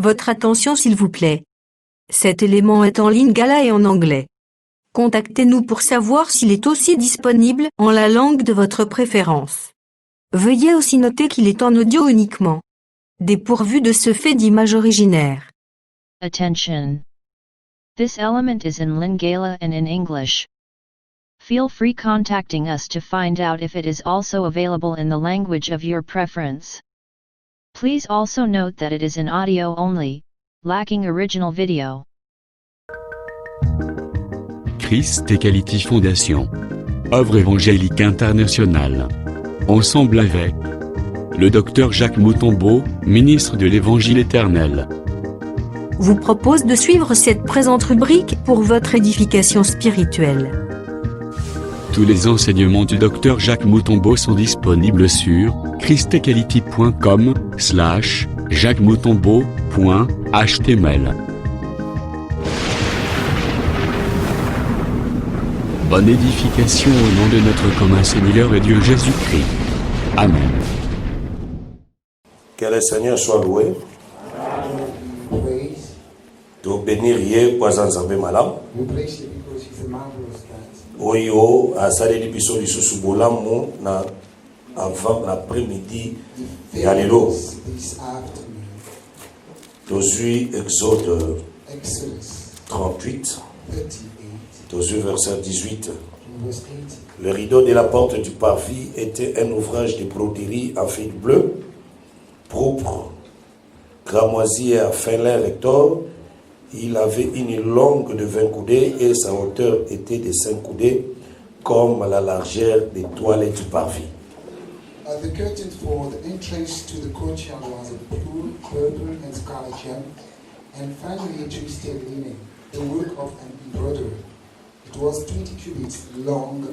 Votre attention s'il vous plaît. Cet élément est en lingala et en anglais. Contactez-nous pour savoir s'il est aussi disponible en la langue de votre préférence. Veuillez aussi noter qu'il est en audio uniquement, dépourvu de ce fait d'image originaire. Attention! This element is in Lingala and in English. Feel free contacting us to find out if it is also available in the language of your preference. Please also note that it is in audio only, lacking original video. Christ Equality Fondation. Œuvre évangélique internationale. Ensemble avec le Dr Jacques Moutombo, ministre de l'Évangile éternel, Vous propose de suivre cette présente rubrique pour votre édification spirituelle. Tous les enseignements du Dr Jacques Moutombo sont disponibles sur christequality.com/jacquesmoutombo.html. Bonne édification au nom de notre commun Seigneur et Dieu Jésus-Christ. Amen. Que le Seigneur soit loué. Praise. To bénir ye kwa nzambe malamu. We praise you because he's a marvelous God. Oyo asaleli biso lisusu bolamu na avant l'après-midi ya lelo. This afternoon. Tozwi Exode Exodus 38, 38, Tozwi verset 18. verse 18. Le rideau de la porte du parvis était un ouvrage de broderie en fil bleu, propre, cramoisi et à fin lin rector. Il avait une longue de 20 coudées et sa hauteur était de 5 coudées, comme la largeur des toilettes du parvis. The curtain for the entrance to the courtyard was of blue, purple, and scarlet gem, and finely twisted linen, the work of an embroiderer. It was 20 cubits long,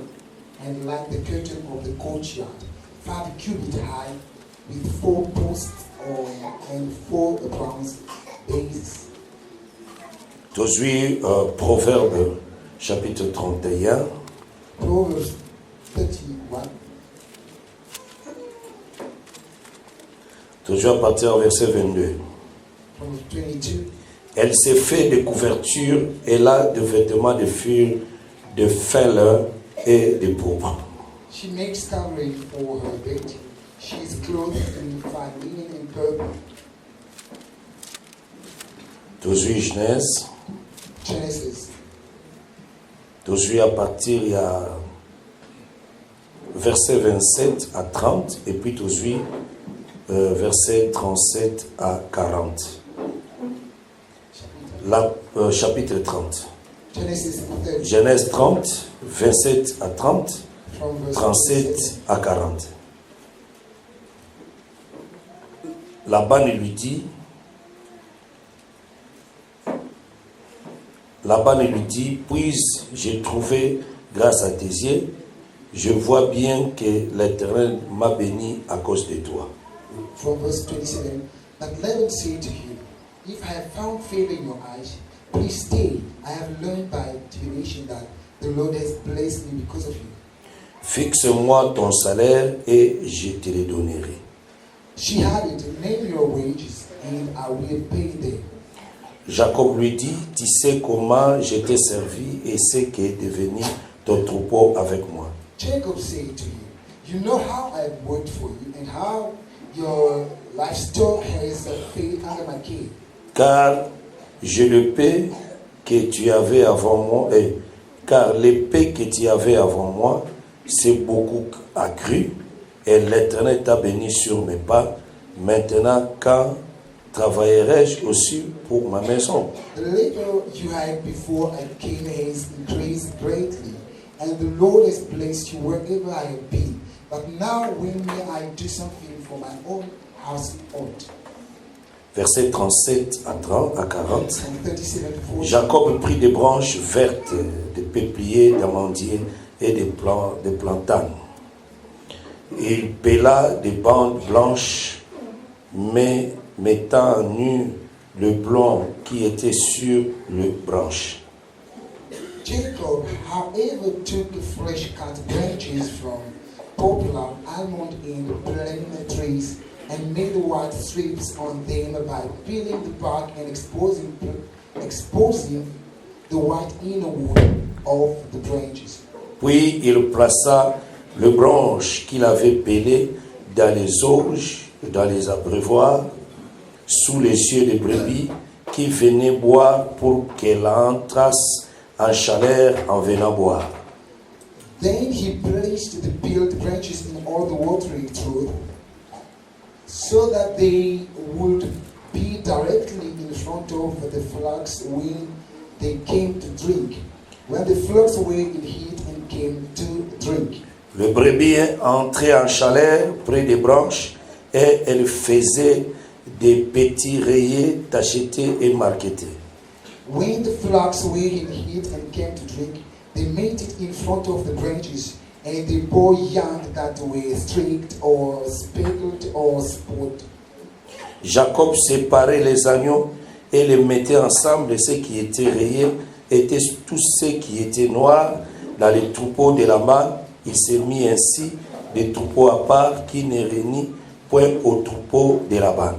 and like the curtain of the courtyard, 5 cubits high, with 4 posts and 4 bronze bases. Tozwi Proverbe chapitre 31, Proverbs 31, Tozwi à partir du verset 22. Proverbs 22. Elle s'est fait de couvertures, elle a de vêtements de fil, de fin lin et de pourpre. She makes covering for her bed. She is clothed in fine linen and purple. Tozwi Genèse, Genesis. Tozwi à partir il y a verset 27 à 30 et puis Tozwi verset 37 à 40. Chapitre 30. Genesis 30. Genèse 30, 27 à 30, From verse 37 à 40. Laban lui dit, puis j'ai trouvé grâce à tes yeux, je vois bien que l'Éternel m'a béni à cause de toi. From verse 27. But Laban said to him, if I have found favor in your eyes, please stay. I have learned by divination that the Lord has blessed me because of you. Fixe-moi ton salaire et je te le donnerai. She added, name your wages and I will pay them. Jacob lui dit, tu sais comment je t'ai servi et ce qui est devenu ton troupeau avec moi. Jacob said to him, you know how I have worked for you and how your livestock has fed under my care. Car je le paix que tu avais avant moi, car l'épée que tu avais avant moi, c'est beaucoup accru, et l'Éternel t'a béni sur mes pas. Maintenant, quand travaillerai-je aussi pour ma maison? The labor you had before I came has increased greatly, and the Lord has blessed you wherever I have been. But now when may I do something for my own household? Versets 37 à 40. And 37 to 40. Jacob prit des branches vertes, des peupliers, d'amandiers et des platanes. Il pela des bandes blanches, mais mettant nu le blanc qui était sur les branches. Jacob, however, took the fresh cut branches from poplar, almond, and plane trees and made white strips on them by peeling the bark and exposing the white inner wood of the branches. Puis il plaça les branches qu'il avait pelées dans les auges, dans les abreuvoirs, sous les yeux des brebis qui venaient boire pour qu'elles entrassent en chaleur en venant boire. Then he placed the peeled branches in all the watering trough, so that they would be directly in front of the flocks when they came to drink, when the flocks were in heat and came to drink. Le brebis entrait en chaleur près des branches et elle faisait des petits rayés tachetés et marquetés. When the flocks were in heat and came to drink, they made it in front of the branches, and they bore young that were streaked or speckled or spotted. Jacob séparait les agneaux et les mettait ensemble, et ceux qui étaient rayés étaient tous ceux qui étaient noirs dans les troupeaux de Laban. Il s'est mis ainsi des troupeaux à part qui ne réunit point aux troupeaux de Laban.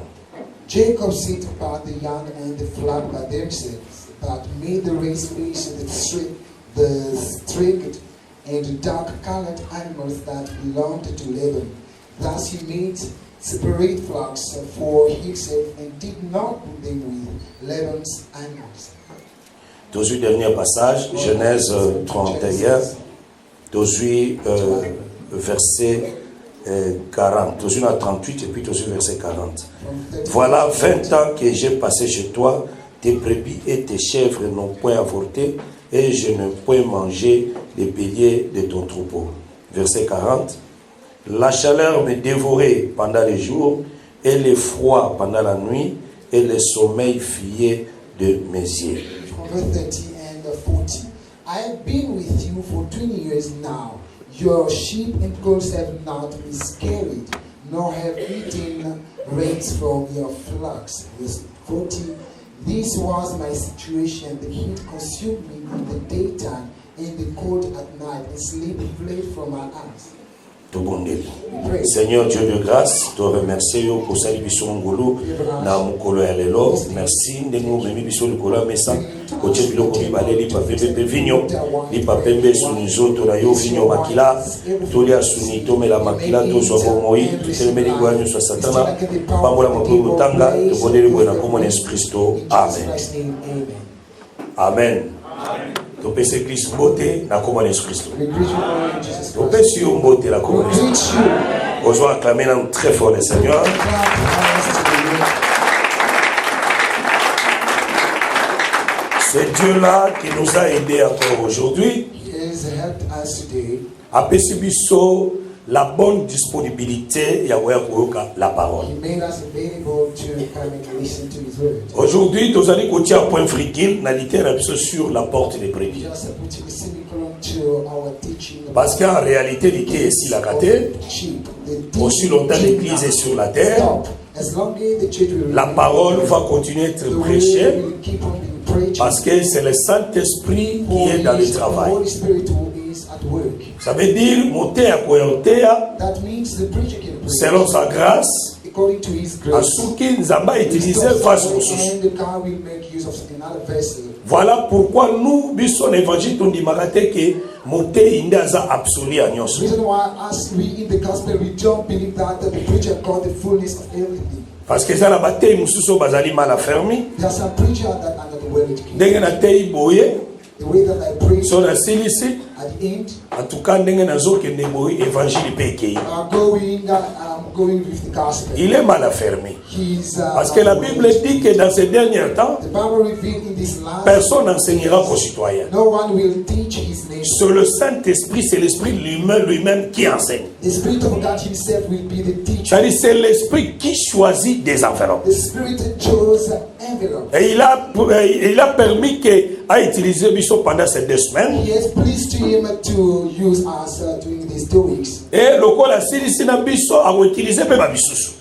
Jacob set apart the young and the flock by themselves, but made the race fish, the streaked and dark-colored animals that belonged to Laban. Thus he made separate flocks for himself and did not put them with Laban's animals. Dans le dernier passage, Genèse 31, dans verset 40, dans 38 et puis dans verset 40. Voilà 20 ans que j'ai passé chez toi, tes brebis et tes chèvres n'ont point avorté, et je n'ai point mangé les béliers de ton troupeau. Verset 40. La chaleur me dévorait pendant les jours, et le froid pendant la nuit, et le sommeil fuyait de mes yeux. Verse 30 and 40. I have been with you for 20 years now. Your sheep and goats have not miscarried, nor have eaten rains from your flocks. Verse 40. This was my situation. The heat consumed me in the daytime, and the cold at night, and sleep fled from my eyes. Seigneur Dieu de grâce, te remercie pour sa biso ngolo na mukolo ya lelo. Merci ndenge memi biso likolo mesa ko che biloko mibale li pa pembe vinyo li pa pembe sunizo to na yo vinyo makila to li asuni to mela makila to so moi to telemeli gwanyo so satana pambola moko tanga to boneli bwana comme Jésus Christo. Amen. Amen. To pese Christ bote na comme Jésus Christo. To pese yo bote la comme Jésus. Osons acclamer très fort le Seigneur. C'est Dieu-là qui nous a aidés encore aujourd'hui à percevoir la bonne disponibilité la parole. Aujourd'hui, nous allons continuer un point frigile sur la porte des brebis. Parce qu'en réalité, l'idée est ici la caté. Aussi longtemps l'église est sur la terre, la parole va continuer à être prêchée. Parce que c'est le Saint-Esprit qui est dans le travail. Ça veut dire monter à Koyotea selon sa grâce. À ce qu'il nous a utilisé face aux sources. Voilà pourquoi nous, bisons l'évangile, nous disons que monter indaza absolu à nous. Parce que ça la bataille mususo bazali mal affermi. Ndenge na tei boye. So na silisi. En tout cas ndenge na zo ke ndeboye évangile peke. Il est mal affermi. Parce que la Bible dit que dans ces derniers temps, personne n'enseignera qu'aux citoyens. C'est le Saint-Esprit, c'est l'Esprit lui-même qui enseigne. C'est-à-dire c'est l'Esprit qui choisit des enveloppes. Et il a permis à utiliser Bishop pendant ces 2 semaines. Et le col a silisi na biso a utilisé pe ba bisusu.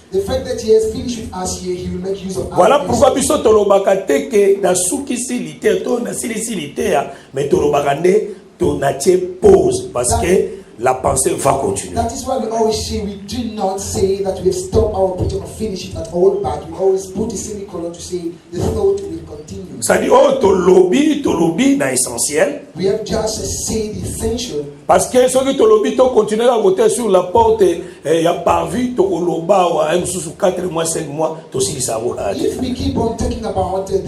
Voilà pourquoi biso tolobaka te que na suki silité to na silisi lité mais tolobaka nde to na tie pause parce que la pensée va continuer. That is why we always say we do not say that we have stopped our project or finished it at all, but we always put a semicolon to say the thought will continue. Ça dit, oh, tolobi, na essentiel. We have just said the essential. Parce que ceux qui tolobi, to continuer à voter sur la porte, il y a pas vu, to oloba, ou un sous 4 mois, 5 mois, to si ça va. If we keep on talking about the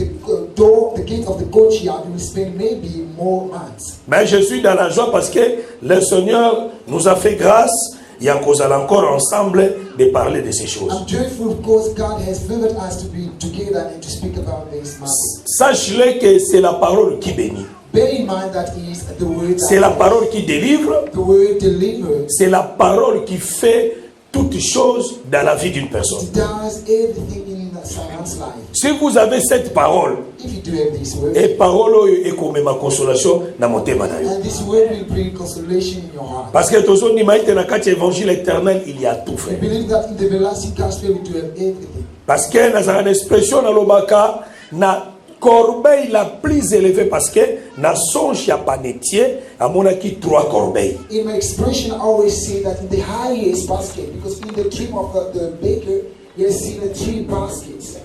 door, the gate of the courtyard, we will spend maybe more months. Mais je suis dans la joie parce que le Seigneur nous a fait grâce. Il y a cause à encore ensemble de parler de ces choses. I'm joyful because God has favored us to be together and to speak about this matter. Sache-le que c'est la parole qui bénit. Bear in mind that is the word. C'est la parole qui délivre. The word delivers. C'est la parole qui fait toutes choses dans la vie d'une personne. It does everything in someone's life. Si vous avez cette parole, If you do have this word, et parole est comme ma consolation dans mon thème. and this word will bring consolation in your heart. Parce que tous les maïs dans le évangile éternel, il y a tout We fait. believe that in the everlasting gospel we do have everything. Parce que dans une expression dans l'obaka, na corbeille la plus élevée parce que na songe ya panetier à mon acquis 3 corbeilles. In my expression, I always say that in the highest basket, because in the dream of the baker, he has seen the 3 baskets.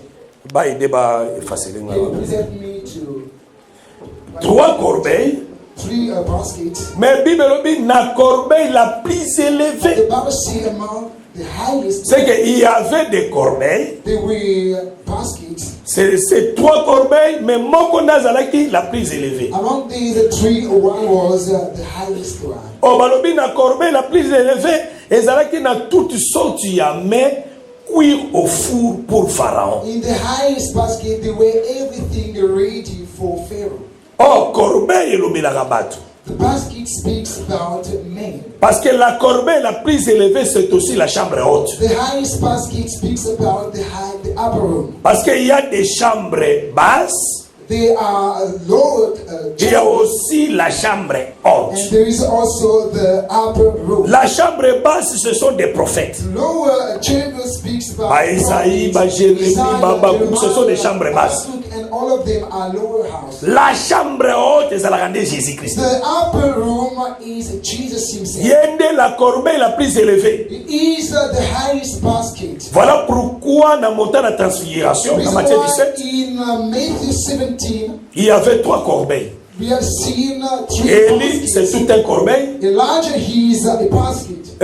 Bah il débat facile. Can you present me to 3 corbeilles. 3 baskets? Mais Bible dit na corbeille la plus élevée. The Bible says among the highest, C'est qu'il y avait des corbeilles. there were baskets. C'est 3 corbeilles, mais mon nazalaki la plus élevée. Among these 3, one was the highest one. Oh, balobi na corbeille la plus élevée, ezalaki na toutes sortes ya mais cuire au four pour Pharaon. In the highest basket, there were everything ready for Pharaoh. Oh, corbeille elobelaka bato. The basket speaks about men. Parce que la corbeille la plus élevée, c'est aussi la chambre haute. The highest basket speaks about the upper room. Parce qu'il y a des chambres basses, They are lowered il y a aussi la chambre haute. and there is also the upper room. La chambre basse, ce sont des prophètes. Lower chamber speaks about Ba Isaïe, ba Jérémie, ba Bakouk, ce sont des chambres basses. and all of them are lower house. La chambre haute, c'est la grande Jésus-Christ. The upper room is Jesus himself. Yende la corbeille la plus élevée. It is the highest basket. Voilà pourquoi dans mon temps de transfiguration, dans Reason Matthieu why 17, in Matthew 17 il y avait 3 corbeilles. we have seen 3 Élie, c'est baskets. tout un corbeille. Elijah, he is a basket.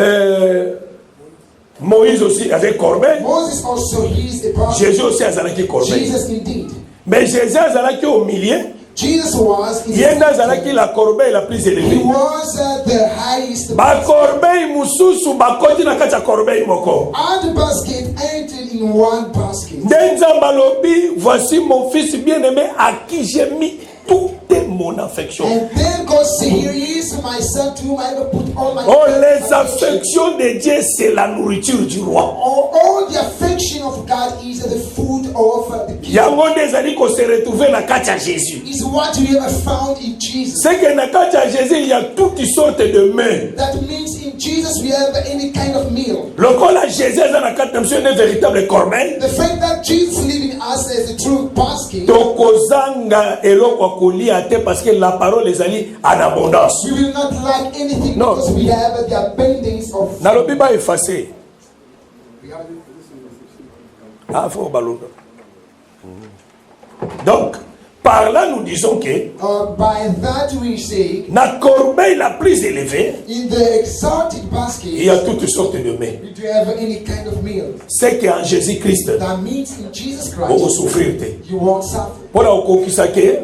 Moïse aussi avait corbeille. Moses also, he is a basket. Jésus aussi a corbeille. Jesus indeed. Mais Jésus a au milieu. Jesus was in Yenda a la corbeille la plus he élevée. was the highest Ba corbeille mususu bakoti na kati ya corbeille moko. and the basket entered in one basket. Denza balobi, voici mon fils bien-aimé à qui j'ai mis toute mon affection. And then God said, here is my son to whom I have put all my Oh, les affections de Dieu, c'est la nourriture du roi. all the affection of God is the food of the king. Yango ndezali ko se retrouver na kati ya Jésus. Is what we have found in Jesus. C'est que na kati ya Jésus, il y a toutes sortes de mains. That means in Jesus we have any kind of meal. Lokola Jésus est na kati ya monsieur un véritable corbeille. The fact that Jesus living us as a true basket, Tokozanga eloko kolia te parce que la parole ezali en abondance. we will not lack anything No. because we have the abundance of food. Nalobi ba effacer. Ah, faut baloga. Donc, par là nous disons que By that we say, na corbeille la plus élevée, in the exalted il basket, y a toutes sortes de mains. we do have any kind of meal. C'est qu'en Jésus-Christ, That means in Jesus vous Christ, souffrir te. you won't suffer. Pour la okokisa ke,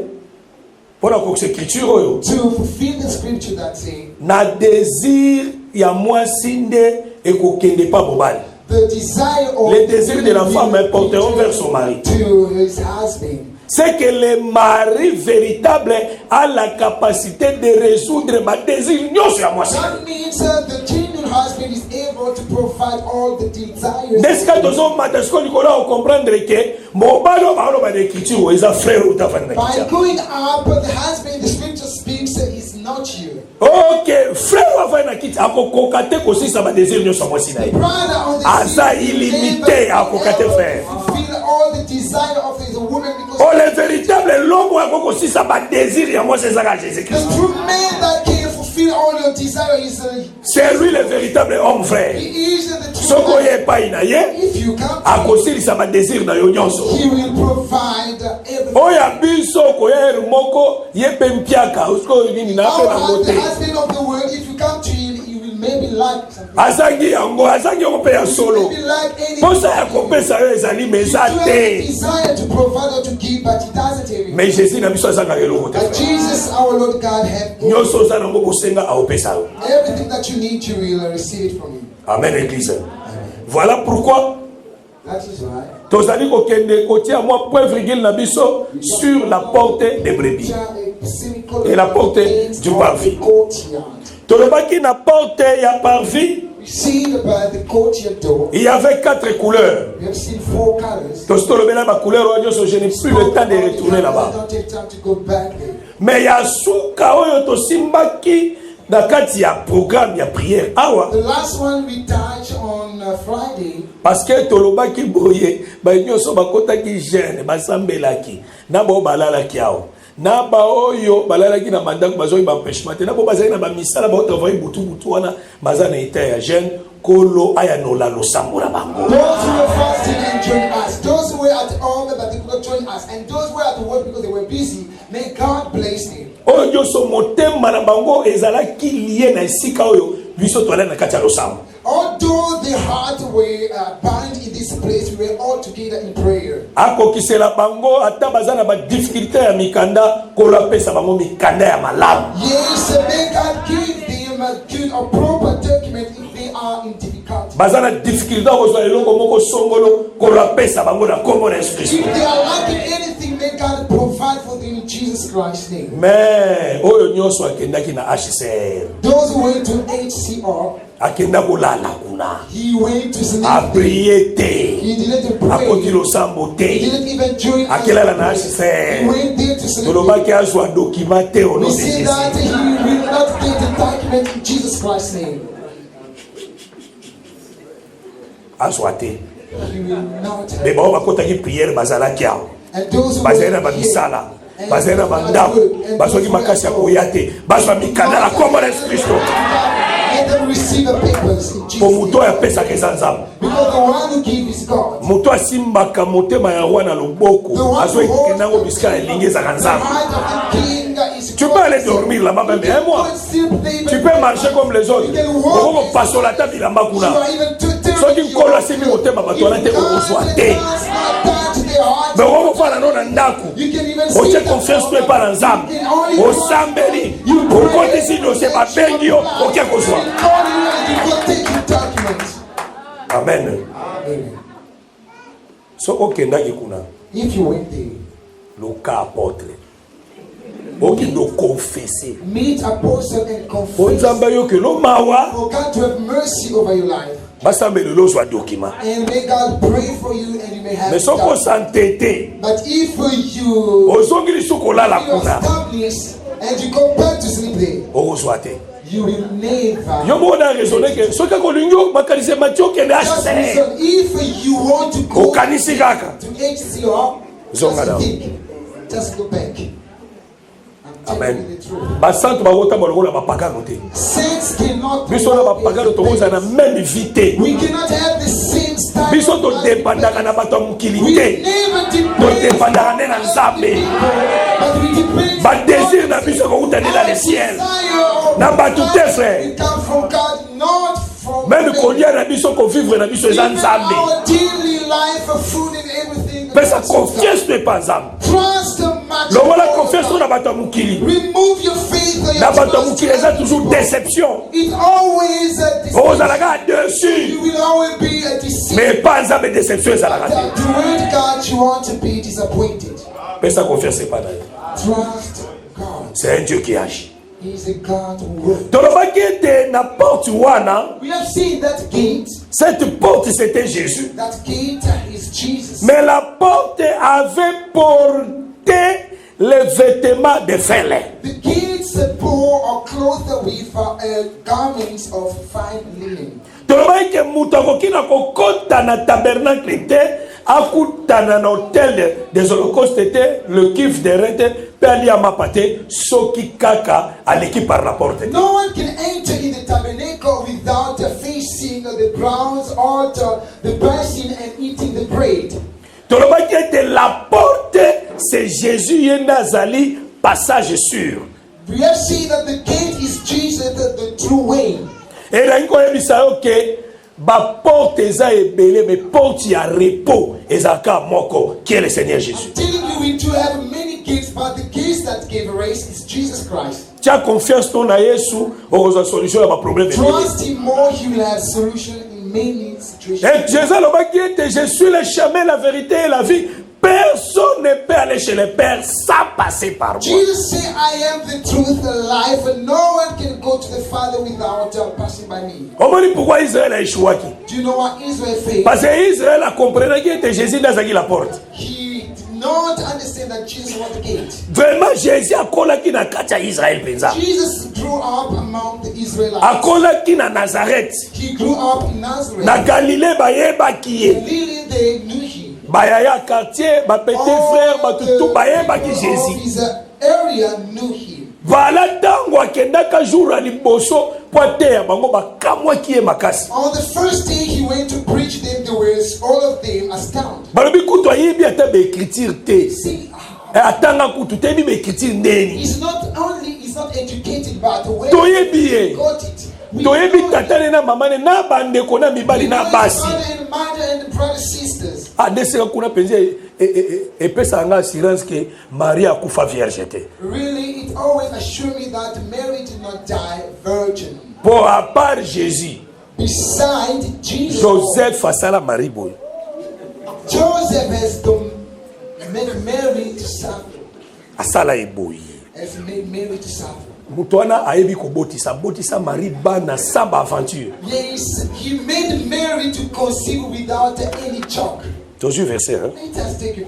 pour la okokisa écriture oyo, To fulfill the scripture that say, na désir ya mwasi nde ekokende pa mobali. the desire of Les désirs de la femme porteront vers son mari. to his husband. C'est que le mari véritable a la capacité de résoudre ma désir nyonso ya mwasi. That means the genuine husband is able to provide all the desires. Neska tozo matasko likola o comprendre que mobali o balo ba d'écriture o eza frère ou ta fana By kicha. going up, the husband, the scripture speaks, is not you. OK, frère wa fana kicha akokoka te kosisa ba désir nyonso mwasi na ye. Brother on the Aza scene is illimité able akokate to frère. fulfill all the desire of his woman because Oh, le véritable lobo akokosisa ba désir ya mwasi ezaka the Jésus-Christ. true man that can fulfill all your desire is C'est lui le véritable homme vrai. he is the true Soko man. ye pa inaye, If you come to akosilisa ba désir na yo nyonso. him, he will provide everything. Oya biso ko ye moko ye pe mpiaka, usko nini na pe na Our ngote. husband of the world, if you come to him, he will maybe like something. Azangi yango, azangi yango pe ya solo. Maybe like anything. Posa ya kopesa yo ezali You meza have a te. desire to provide or to give, but he doesn't have it. Mais Jésus na biso azanga eloko te. But Jesus, our Lord God, have Nyonso oza nango bosenga aopesa yo. everything that you need. You will receive it from him. Amen église. Voilà pourquoi That is why. tozali kokende kotia moi point virgule na biso sur la porte des brebis. Et la porte du parvis. Tolobaki na porte ya parvis. We see the courtyard door. Il y avait 4 couleurs. We have seen 4 colors. Tolobela ma couleur je n'ai plus le temps de retourner là-bas. I don't have time to go back there. Mais ya suka oyo tosimbaki na kati ya programme ya prière awa The last one we touched on Friday. parce que tolobaki boye ba nyonso bakotaki jeune basambelaki na bo balalaki awa na ba oyo balalaki na mandako bazoi ba empêchement na bo bazali na ba misala ba travailler butu wana maza na ita ya jeune kolo aya nola lo sambura bango. Those who were fasting and joined us, those who were at home but they could not join us, and those who were at work because they were busy, may God bless them. Oyo nyonso motema na bango ezalaki lié na esika oyo biso toala na kati ya losambo. Although the heart were bound in this place, we were all together in prayer. Akokisela bango ata baza na ba difficulté ya mikanda kolo apesa bango mikanda ya malamu. Yes, may God give them a good or proper document if they are in difficulty. Baza na difficulté kozwa eloko moko songolo kolo apesa bango na kombo na Yesu Kristo. If they are lacking anything, may God provide for them in Jesus Christ's name. Mais oyo nyonso akendaki na HCR. Those who went to HCR, Akenda kolala kuna. he went to sleep. Apriye te. He didn't pray. Akoti losambo He te. didn't even join us. Akelala na He HCR. went there to sleep. Tolobaki azwa document te au nom We de see Jésus. that he will not take the document in Jesus Christ's name. Azwa te. He will not have. Mais bao bakotaki prière bazalaki awa. And those who Bazali na were bamisala. here, Bazali na bandako. Bazwaki makasi ya koya te. Bazwa mikanda na kombo na Yesu Kristo. let them receive the papers in Po Jesus' muto name. apesaka eza nzambe. Because the one who gives is God. Moto asimbaka motema ya roi na loboko azokende ngo bisika elingi ezaka The nzambe. heart of the king is Tu peux aller dormir là-bas même un mois. Tu peux marcher comme les autres. Okoko pasola ta bilamba kuna. Soki nkolo asimbi motema bato wana te okozwa te. Mais okoko fana no na ndako. Otie confiance to epa na nzambe. Osambeli. Okotisi dossier babengi yo oke kozwa. Amen. So okendaki kuna If you went there, loka apôtre. Okendo confesser. meet apostle and confess Onzamba yo ke lo mawa for God to have mercy over your life. basambeli lozwa document. And may God pray for you and you may have Mais it soko done. santete But if you ozongi lisuku olala you kuna establish and you go back to sleep there, okozwa te. you will never. Yo moko na raisonner ke soki kolingi makanisi mati okende Just HCR listen, if you want to go okanisi kaka. to HCR, Zonga down. just go back. I'm telling Amen. you the truth. Basantu bakotamba lokola bapagano te. Saints cannot Biso na walk bapagano in tokoza na place. même vie te. We cannot have the same style. Biso of life. todepandaka na bato ya mokili We te. never depend Todepandaka nde na Nzambe. but we depend Badésir na biso ekouta nde na le ciel. Na bato te frère. It comes from God, not from Même men. kolia na biso kovivre na biso eza Even Nzambe. our daily life of food and everything. Pesa confiance to epa Nzambe. Trust the much. Longola confiance to na bato ya mokili. Remove your faith or your Na bato ya trust mokili eza in toujours people. déception. It's always a deception. Ozalaka déçu. You will always be a deceiver. Mais epa Nzambe déception ezalaka te. The word God, you want to be disappointed. Pesa confiance epa na ye. Trust God. C'est un Dieu qui agit. He's a God who works. Tolobaki ete na porte wana, We have seen that gate. cette porte c'était Jésus. That gate is Jesus. Mais la porte avait porté les vêtements de fêlin. The gates bore or clothed with garments of fine linen. Tolobaki ke mutu akoki na kokota na tabernacle te akutana na hôtel des holocaustes était le kiff de rete pe ali amapate soki kaka aleki par la porte. No one can enter in the tabernacle without facing the bronze altar, the basin, and eating the bread. Tolobaki ete la porte c'est Jésus yenda azali passage sûr. We have seen that the gate is Jesus, the true way. Et là il yebisa yo ke ba porte eza ebele mais porte ya repos ezaka moko qui est le Seigneur Jésus. I'm telling you, we do have many gates, but the gates that gave rest is Jesus Christ. Tu as confiance ton na Yesu okozwa solution ya ba problème. Trust him more, he will have solution in many situations. Et Jésus alobaki ete je suis le chemin, la vérité et la vie. Personne ne peut aller chez le Père sans passer par moi. Jesus said, I am the truth, the life, and no one can go to the Father without passing by me. Comment pourquoi Israël a échoué? Do you know what Israel failed? Parce que Israël a compris que Jésus n'a pas la porte. He did not understand that Jesus was the gate. Vraiment Jésus a collé na kacha Israël penza. Jesus grew up among the Israelites. A collé na Nazareth. He grew up in Nazareth. Na Galilée bayeba kiye. Lily, they knew him. Bayaya quartier, ba petit frère, ba tutu bayeba ki Jésus. His area knew him. Voilà tango akendaka jour à liboso pote bango bakamwa kiye makasi. On the first day he went to preach them, there was all of them astounded. Balobi kutu ayebi ata ba écriture te. See, Atanga kutu te bi ba écriture ndeni. he's not educated, but the way Toyebi he ye. got it. We Toyebi know tatane na mamane na bandeko na mibali na basi. and mother and brothers, sisters. Adeseka kuna penze epesa nga assurance ke Maria akufa vierge te. Really, it always assured me that Mary did not die virgin. Pour à part Jésus, Beside Jesus, Joseph asala Marie boy. Joseph has to make Mary to suffer. Asala eboyi. Has made Mary to suffer. Mutuana ayebi botisa Marie bana samba aventure. Yes, he made Mary to conceive without any shock. Toujours verset hein. Let us take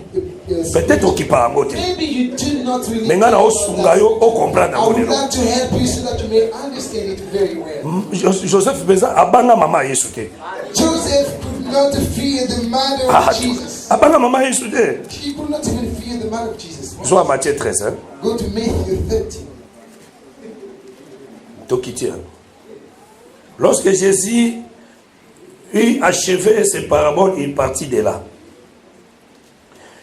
Peut-être qui parle moté. maybe you do not really. Mais ngana osunga yo o comprendre I would ngolelo. like to help you so that you may understand it very well. Joseph beza abanga mama Yesu te. Joseph could not fear the mother Ah, of Jesus. abanga mama Yesu te. He could not even fear the mother of Jesus. Zo Matthieu 13 hein. Go to Matthew 13. Tokitia. Lorsque Jésus eut achevé ses paraboles, il partit de là.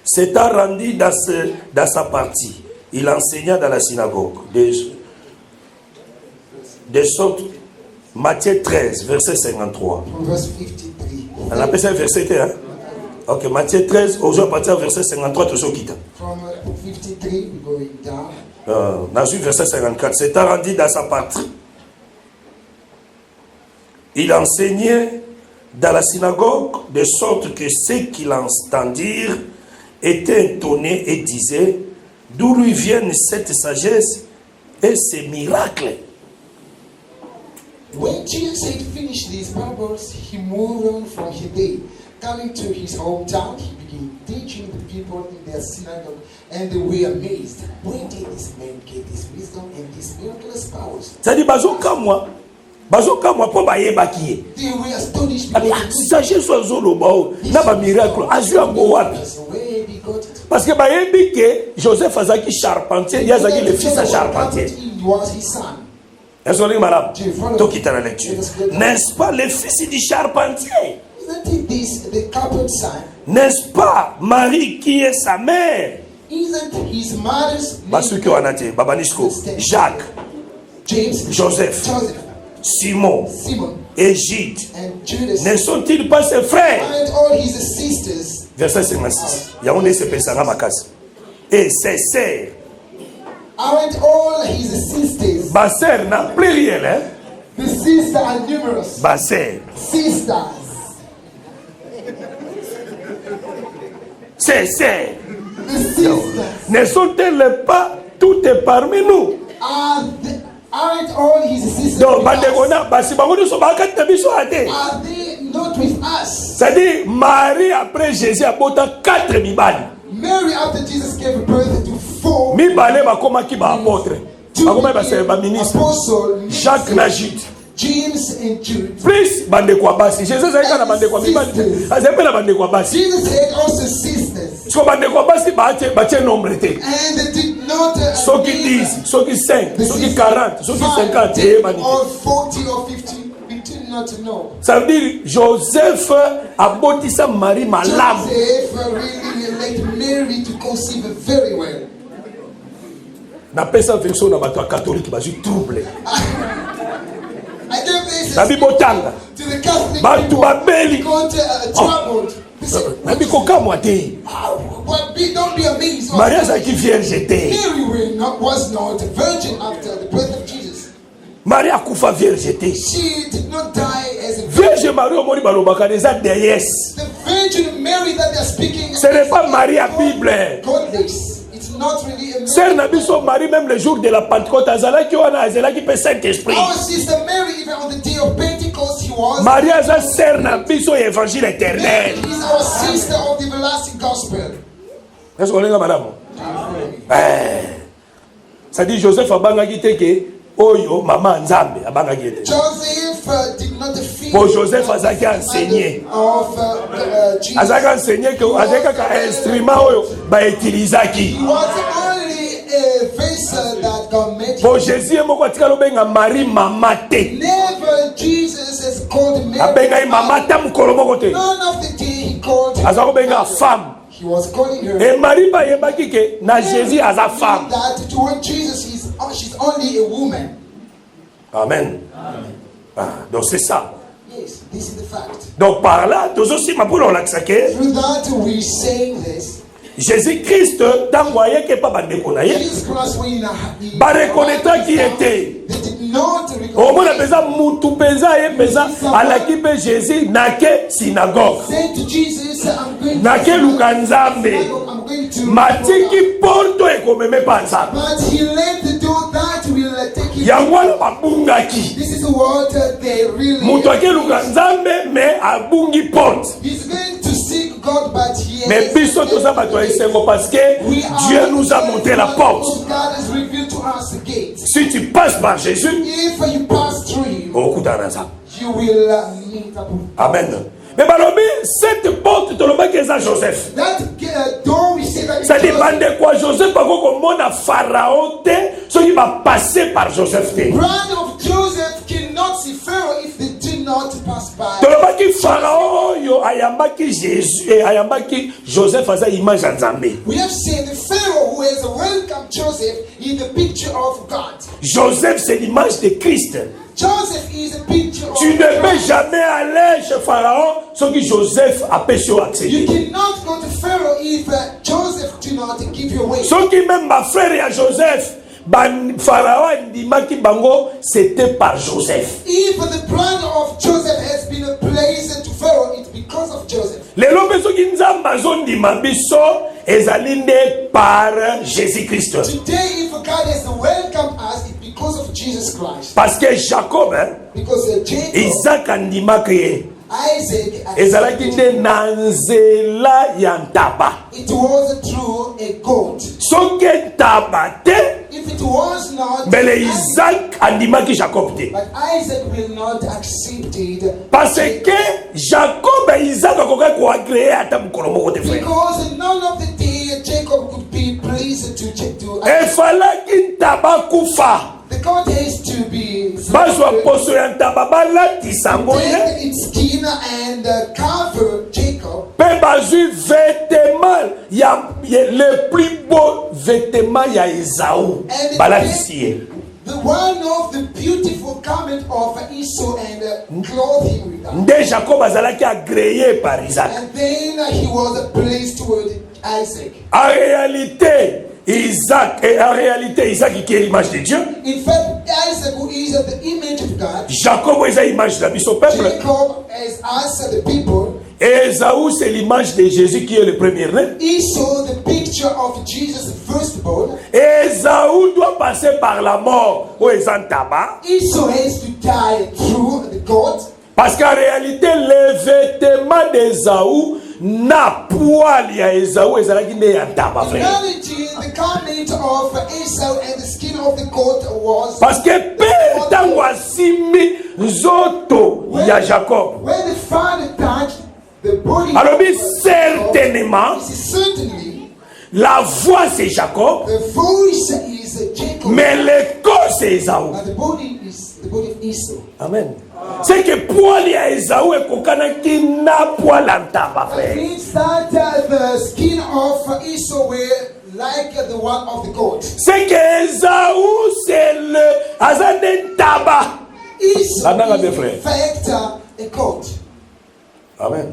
S'étant rendu dans sa partie, il enseigna dans la synagogue. De sorte, Matthieu 13, verset 53. From verse 53. On appelle ça un verset, hein? Ok, Matthieu 13, aujourd'hui, à partir du verset 53, tout ce qui t'a. From 53, we're going down. Dans le verset 54, s'étant rendu dans sa patrie, il enseignait dans la synagogue de sorte que ceux qui l'entendirent étaient étonnés et disaient d'où lui viennent cette sagesse et ces miracles. When Jesus had finished these parables, he moved on from there. Coming to his hometown, he began teaching the people in their synagogue, and they were amazed. Where did this man get this wisdom and these miraculous powers? C'est-à-dire, bazokamwa po bayebaki ye. They were astonished Abi, because sagesse ozoloba o na ba miracle azwi yango wapi? where he got it. Parce que bayebi ke Joseph azaki charpentier, il azaki le fils de charpentier. He was his son. Est-ce que madame? Donc il la lecture. N'est-ce pas le fils du charpentier? Isn't it this the carpenter's son? N'est-ce pas Marie qui est sa mère? Isn't his mother's name Basuki wanate, Babanisko, Jacques, James, Joseph, Simon, Simon, et Jude. and Judas, Ne sont-ils pas ses frères? and all his sisters? Verset 56. Yaoundé se pensera makas. Et ses sœurs. Aren't all his sisters? Ma sœur n'a plus rien, hein? The sisters are numerous. Ma sœur. Sisters. Ses sœurs. The sisters. Ne sont-elles pas toutes parmi nous? Aren't all his sisters Donc, with us? Badegona, Basi Bangouni sont bakati na biso ate. Are they not with us? C'est-à-dire, Marie après Jésus a porté 4 mibali. Mary, after Jesus gave birth to 4 Mibale bakoma ki ba apôtre. to Bakoma ba ministre. apostle, Jacques na Jude. James and Jude. Plus bande kwa basi. Jésus azalika na bande kwa mibali. Azalika na bande kwa basi. Jesus had also sisters. So bande kwa basi bache nombre te. And they did not Soki 10, soki 5, soki 40, soki 50. or 40 or 50. We did not know. Ça veut dire Joseph abotisa Marie malamu. Joseph really let Mary to conceive very well. Na pesa version na bato catholique bazu trouble. I gave this Na bibotanga. to the Catholic Batu people. babeli. Got troubled. They said, Na bikoka mwate. but don't be amazed. Maria azalaki vierge te. Mary was not a virgin after the birth of Jesus. Maria akufa vierge te. She did not die as a virgin. Vierge Marie omoni balobaka eza déesse. The Virgin Mary that they're speaking Ce n'est pas Marie à Bible. godless. It's not really a Sœur Mary. Nabiso Marie même le jour de la Pentecôte azalaki wana azalaki pe Saint-Esprit. Our sister Mary, even on the day of Pentecost, he was. Maria za sœur Nabiso évangile éternel. Mary is our sister of the everlasting gospel. Est-ce qu'on est là madame? Ça dit Joseph abangaki te ke oyo maman Nzambe abangaki te. Joseph did not feel. Pour Joseph azalaki enseigné. Of Jesus. Azalaki enseigné que azalaki ka instrument oyo ba utilisaki. He was only a vessel that God made. Pour Jésus moko atikalo benga Marie mama te. Never Jesus has called Mary. Abenga mama ta mukolo moko te. None of the day he called her. Azako benga femme. He was calling her. Et Marie ba yebaki ke na Jésus aza femme. That to when Jesus is, she's only a woman. Amen. Ah, donc c'est ça. Yes, this is the fact. Donc par là, tous aussi ma boule on l'accès. Through that we saying this. Jésus-Christ t'envoyait que pas bande konaye. Jesus Christ when Ba reconnaître qui était. they did not Au moins recognize. pesa mutu pesa et pesa alaki pe Jésus nake synagogue. Say to Jesus, I'm going to. Nake lukanzambe. I'm going to. Matiki porto e komeme panza. But he let the door that will take him. Yangwana babungaki. This is what they really. Mutu ake lukanzambe me abungi porte. He's going to seek God, but he. Mais biso toza bato esengo parce que Dieu nous a montré la porte. God has revealed to us the gate. Si tu passes par Jésus, If you pass through him, okutana ça. you will meet up. Amen. Mais balobi cette porte tolobaki eza Joseph. That door we say that. Ça dépend de quoi Joseph bako komona Pharaon te soki ba passer par Joseph te. Brand of Joseph cannot see Pharaoh if they did not pass by. Tolobaki Pharaon yo ayambaki Jésus et ayambaki Joseph aza image ya Nzambe. We have seen the Pharaoh who has welcomed Joseph in the picture of God. Joseph c'est l'image de Christ. Joseph is a picture Tu of ne peux God. jamais aller chez Pharaon soki Joseph a péché ou You accédé. cannot go to Pharaoh if Joseph do not give you away. Soki même ma frère ya Joseph, Pharaon andimaki bango, c'était par Joseph. If the plan of Joseph has been placed to Pharaoh, it's because of Joseph. Lelo mpe soki Nzambe azondima biso ezali nde par Jésus-Christ. Today, if God has welcomed us, it's because of Jesus Christ. Parce que Jacob, Because Jacob, Isaac andimaki ye, Isaac, ezalaki nde na nzela ya ntaba. it was through a goat. Soki ntaba te, If it was not, mbele Isaac andimaki Jacob te. but Isaac will not accept it. Parce que Jacob et Isaac akokaki koagreye ata mokolo moko te frère. Because none of the day Jacob could be pleased to Efalaki ntaba kufa. the goat has to be Bazwa poso ya ntaba balatisa ngo ye. take its skin and cover Jacob. Pe bazwi vêtement ya le plus beau vêtement ya Esaü. And Balatisi ye. the one of the beautiful garment of Esau and clothed him with that. Nde Jacob azalaki agréé par Isaac. And then he was placed toward Isaac. En réalité, Isaac qui est l'image de Dieu. In fact, Isaac, who is the image of God, Jacob est l'image de son peuple. Jacob as us, the people, Et Esaü c'est l'image de Jésus qui est le premier-né. Esau, the picture of Jesus, the firstborn. Et Esaü doit passer par la mort au tabac. Esau has to die through the goat. Parce qu'en réalité, les vêtements d'Esaü n'a poil ya Esaü ezalaki nde ya ntaba In frère. reality, the garment of Esau and the skin of the goat was. Parce que pe ntango asimbi nzoto ya Jacob. When the father touched the body Alors, of certainement, certainly la voix c'est Jacob, the voice is Jacob, mais le corps c'est Esaü. but the body is the body of Esau. Amen. C'est que poil ya Esaü ekokanaki na poil ya ntaba, It frère. means that the skin of Esau were like the one of the goat. C'est que Esaü c'est le azande ntaba. Esau Ah, non, is mes in frères. fact a goat. Amen.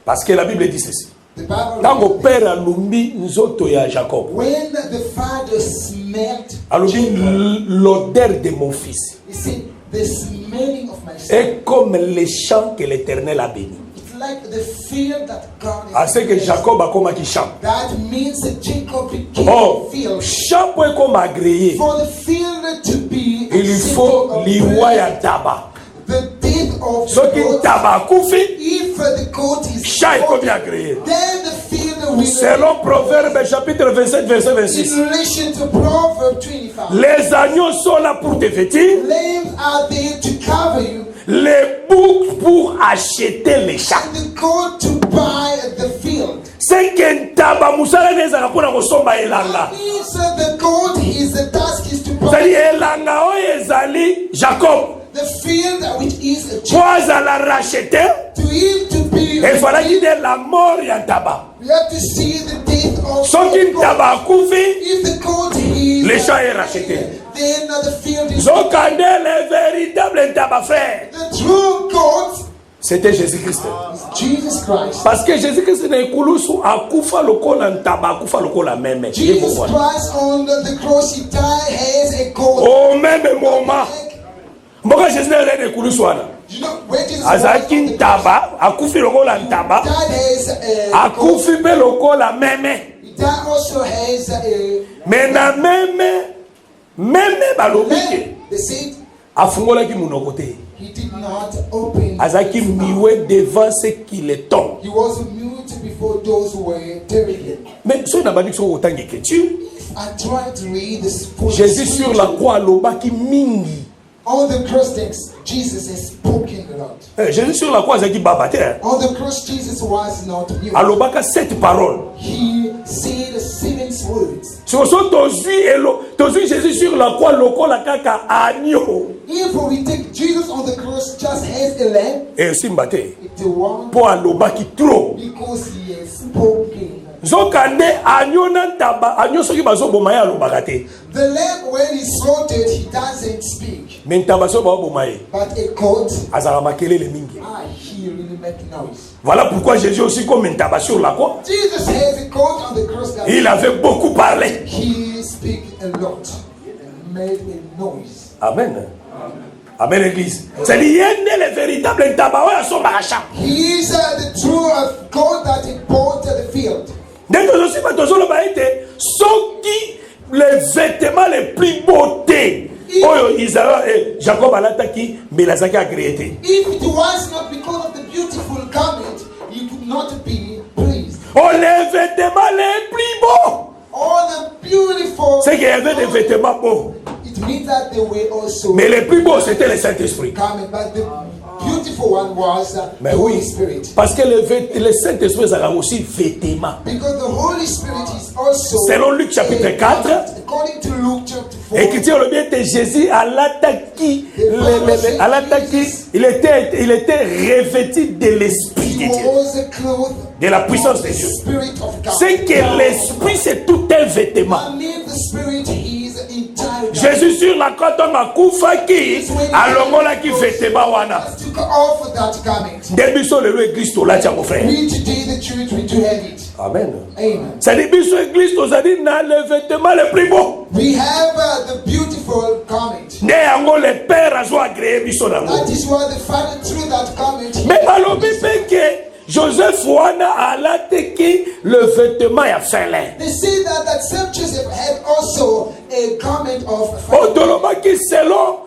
Parce que la Bible dit ceci. The Bible Tango père alumbi nzoto ya Jacob. when the father smelled Alumbi l'odeur de mon fils he said, the smelling of my son. est comme les champs que l'Éternel a bénis. It's like the field that God is. À ce que Jacob a comme qui champ. That means that Jacob became Oh, a field. champ est comme agréé. For the field to be a Il lui symbol faut of l'iwa ya prayer, taba. the death of Ce the qui goat. taba koufi, If the goat is champ est slaughtered, comme agréé. then the field will. Selon Proverbe chapitre 27 verset 26. In relation to Proverbs 25, Les agneaux sont là pour te vêtir, lambs are there to cover you, les boucs pour acheter les champs. and the goat to buy the field. C'est que taba musala nezaka pona kosomba elanga. Means the goat is the task is to buy C'est-à-dire elanga oyo ezali Jacob. the field which is a Po azala racheter, to him to be. il fallait de la mort ya taba. We have to see the death of Soki the goat. taba akufi, If the goat is les champs est racheté. then the field is Zokande le véritable taba frère. the true goat C'était Jésus-Christ. is Jesus Christ. Parce que Jésus-Christ na ekulusu akufa lokola ntaba akufa lokola meme. Jesus Christ on the cross, he died as a goat. Au même moment, mboka Jésus na rene ekulusu wana. You know, when Jesus Azaki was on the cross, ntaba, akufi lokola ntaba, he died as a goat. akufi pe lokola meme. He died also as a Mais na meme balobi ke lamb. They said afungolaki munoko te. he did not open Azaki his mouth. miwe devant ceux qui le tombent. He was mute before those who were tearing him. Mais soki nabandi so otanga écriture, I tried to read this for Jésus sur la croix alobaki mingi. on the cross text, Jesus has spoken a lot. Jésus sur la croix azaki baba te. On the cross, Jesus was not mute. Alobaka 7 paroles. He said 7 words. Soso tozwi Jésus sur la croix lokola kaka agneau. If we take Jesus on the cross just as a lamb, Et simba te. it's the one Po alobaki trop. because he has spoken. Zokande agneau na ntaba, agneau soki bazoboma ye alobaka te. The lamb, when he's slaughtered, he doesn't speak. Mais ntaba so baoboma ye, But a goat, azala makelele mingi. he really make noise. Voilà pourquoi Jésus aussi comme ntaba sur la croix, Jesus has a goat on the cross that il avait beaucoup parlé. he speak a lot and made a noise. Amen. Amen, l'église. C'est l'yende le véritable ntaba oyo asombaka champ. He is the true goat that he bought the field. Nde tozosi ba tozoloba ete soki les vêtements les plus beaux te oyo Israël Jacob alataki mais azaki agréé te. If it was not because of the beautiful garment, you could not be pleased. Oh, les vêtements les plus beaux. All the beautiful, C'est qu'il y avait des vêtements beaux. it means that they were also Mais les plus beaux, c'était le Saint-Esprit. garment, but the beautiful one was the Mais Holy oui, Spirit. parce que le Saint-Esprit a aussi vêtements. Because the Holy Spirit is also Selon Luc chapitre a 4, garment. According to Luke chapter 4, Écriture le bien était Jésus il était revêtu de l'Esprit he de Dieu, was clothed de la puissance de with the Dieu. Spirit of God. C'est que l'Esprit c'est tout un vêtement. I mean, the Spirit is entire God. Jésus sur la croix akufaki alongolaki vêtement wana. Let's took off that garment. Nde biso lelo église tolati yango frère. We today, the church, we do have it. Amen. Amen. C'est dit biso église tozali na le vêtement le plus beau. We have the beautiful garment. Nde yango le père azo agréé biso nango. That is why the Father threw that garment. Mais balobi pe ke Joseph wana alateki le vêtement ya Phélin. They say that same Joseph had also a garment of Otolobaki selon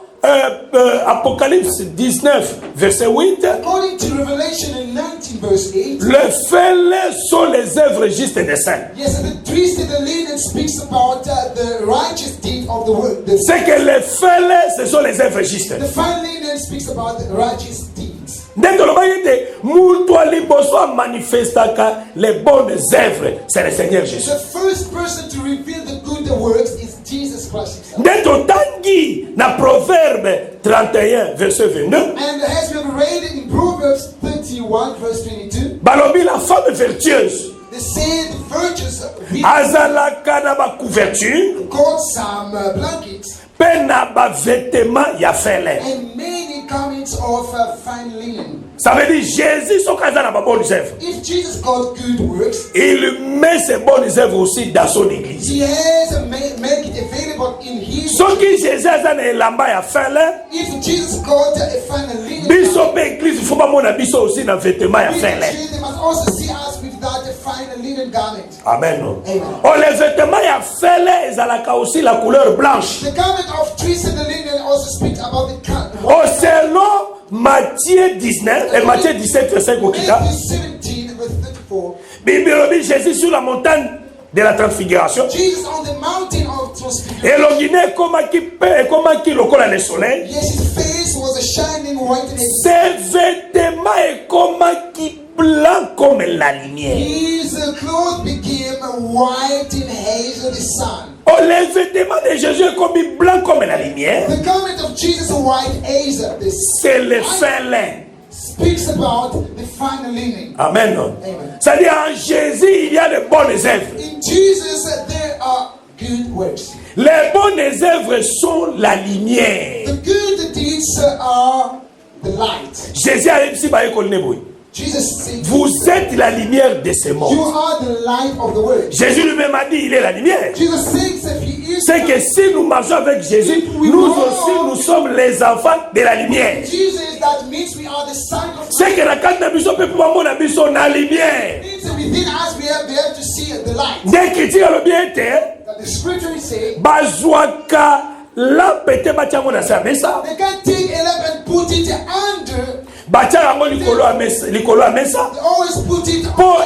Apocalypse 19, verset 8, According to Revelation 19 verse 8, le fêlé sont les œuvres justes des saints. yes, and the twisted the linen speaks about the righteous deed of the word. C'est que les fêlés, ce sont les œuvres justes. The fine linen speaks about the righteous deeds. Dès que le bail était, Moulto Liboso manifestaka les bonnes œuvres, c'est le Seigneur Jésus. The first person to reveal the good works is Jesus Christ himself. Dès que Tanguy, na Proverbe 31, verset 22, And as we have read in Proverbs 31 verse 22, Balobi, la femme vertueuse, they say the virtuous Azalaka na ba couverture, got some blankets pe na ba vêtements ya fêlé. and many garments of fine linen. Ça veut dire Jésus, son cas na ba bonnes œuvres. If Jesus got good works, Il met ses bonnes œuvres aussi dans son église. he has make it available in his. Ce qui Jésus a na elamba ya fêlé, If Jesus got a fine linen, biso pe église, faut pas mona biso aussi na vêtements ya fêlé. they must also see us with that fine linen garment. Amen. Amen. Oh, les vêtements ya fêlé, ezalaka aussi la couleur blanche. The garment of twisted linen also speaks about the color. Oh, selon Matthieu 19 et Matthieu 17, verset Kokita, Matthew 17 verse 34. Bible dit Jésus sur la montagne de la transfiguration. Jesus on the mountain of transfiguration. Et le Guinée, comment qui le colle le soleil. Yes, his face was a shining white and Ses vêtements et comment qui blanc comme la lumière. his clothes became white in haze of the sun. Oh, les vêtements de Jésus est comme blanc comme la lumière. The garment of Jesus white haze, the C'est le fêlin. speaks about the fine linen. Amen. Amen. C'est-à-dire en Jésus, il y a de bonnes œuvres. In Jesus there are good works. Les bonnes œuvres sont la lumière. The good deeds are the light. Jésus a réussi à écouter. Jesus said, Vous êtes la lumière de ce you monde. are the light of the world. Jésus lui-même a dit, il est la lumière. Jesus says that he is. C'est que si nous marchons avec Jésus, nous aussi, nous sommes les enfants de la lumière. Jesus, that means we are the son of C'est que la carte de Bishop peut pouvoir mon abisso na lumière. means that within us we have to see the light. Des critiques à le bien été, That the scripture is saying bazouaka lampete batiango na sa mesa, they can take a lamp and put it under. batiango likolo a mesa, They always put it pour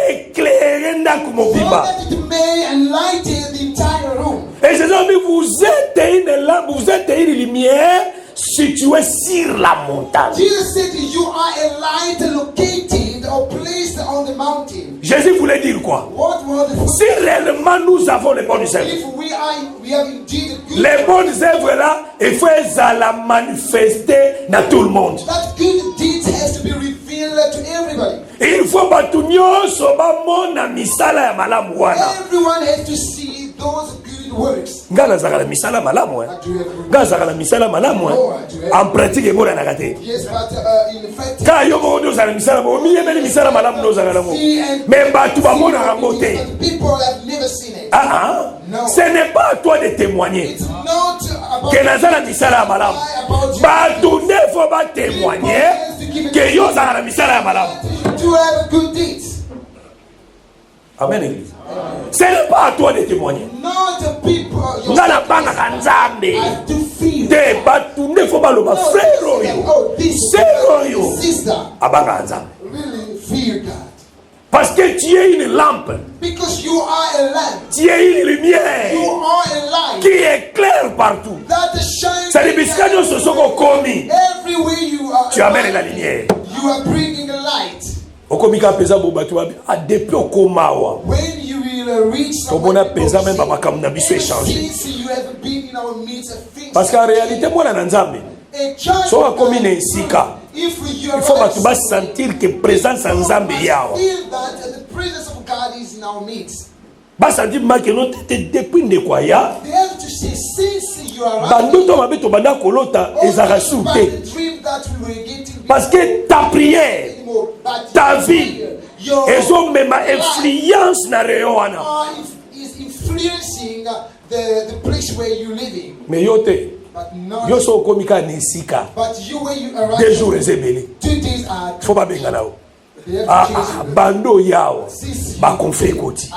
éclairer ndako so mobimba. that it may enlighten the entire room. Et Jésus a dit, vous êtes une lampe, vous êtes une lumière située sur la montagne. Jesus said you are a light located or placed on the mountain. Jésus voulait dire quoi? What were the Si réellement nous avons les bonnes œuvres, if we have indeed a good les bonnes œuvres là, il faut la manifester dans tout le monde. that good deeds has to be revealed to everybody. Il faut batu nyonso bamona misala ya malamu wana. Everyone has to see those good works. Nga nazaka na misala malamu I do have- nga nazaka na misala malamu en pratique ngo na kate. Yes, but in fact, Ka yo mo ndo zala misala mo mi yemeli misala malamu ndo zala mo. Mais batu bamona rango te. but people have never seen it. Ce n'est pas à toi de témoigner It's not about que nazala misala ya malamu. Batu ne faut pas témoigner que yo zala na misala ya malamu. to have good deeds. Amen église. Ce n'est pas à toi de témoigner. Not the people. Nga na banga ka nzambe. have to feel. Te batu ne faut pas lo ba frère oyo. Oh, this Sœur oyo. sister Abanga nzambe. really fear God. Parce que tu es une lampe. Because you are a lamp. Tu es une lumière You are a light qui éclaire partout. that shines Ça dit bisika nyonso soko komi. everywhere you are. Tu amènes la lumière. You are bringing a light. Okomi ka pesa bo batu abi. A depuis okomawa. When you will reach Tomona somewhere, pesa même people ba makambo na biso say, échanger. since you have been in our midst of things. Parce qu'en réalité mwana na nzambe. A child So of akomi God, na esika. if you Il faut batu ba sentir que présence ya nzambe yawa. feel that the presence of God is in our midst. Ba sentir make no tete depuis ndeko ya. They have to say, since you are Bandoto mabe to banda kolota ezaka sur about te. the dream that we were getting Parce que ta prière, anymore, but ta your vie, prayer, your ezomema influence na rayon wana. is influencing the place where you're living. Mais yo te, But not. yo so okomi ka na esika. But you, when you arrive, 2 jours ezebele. 2 days are. Faut pas benga nao. They have to change the bando yao Since ba conflit koti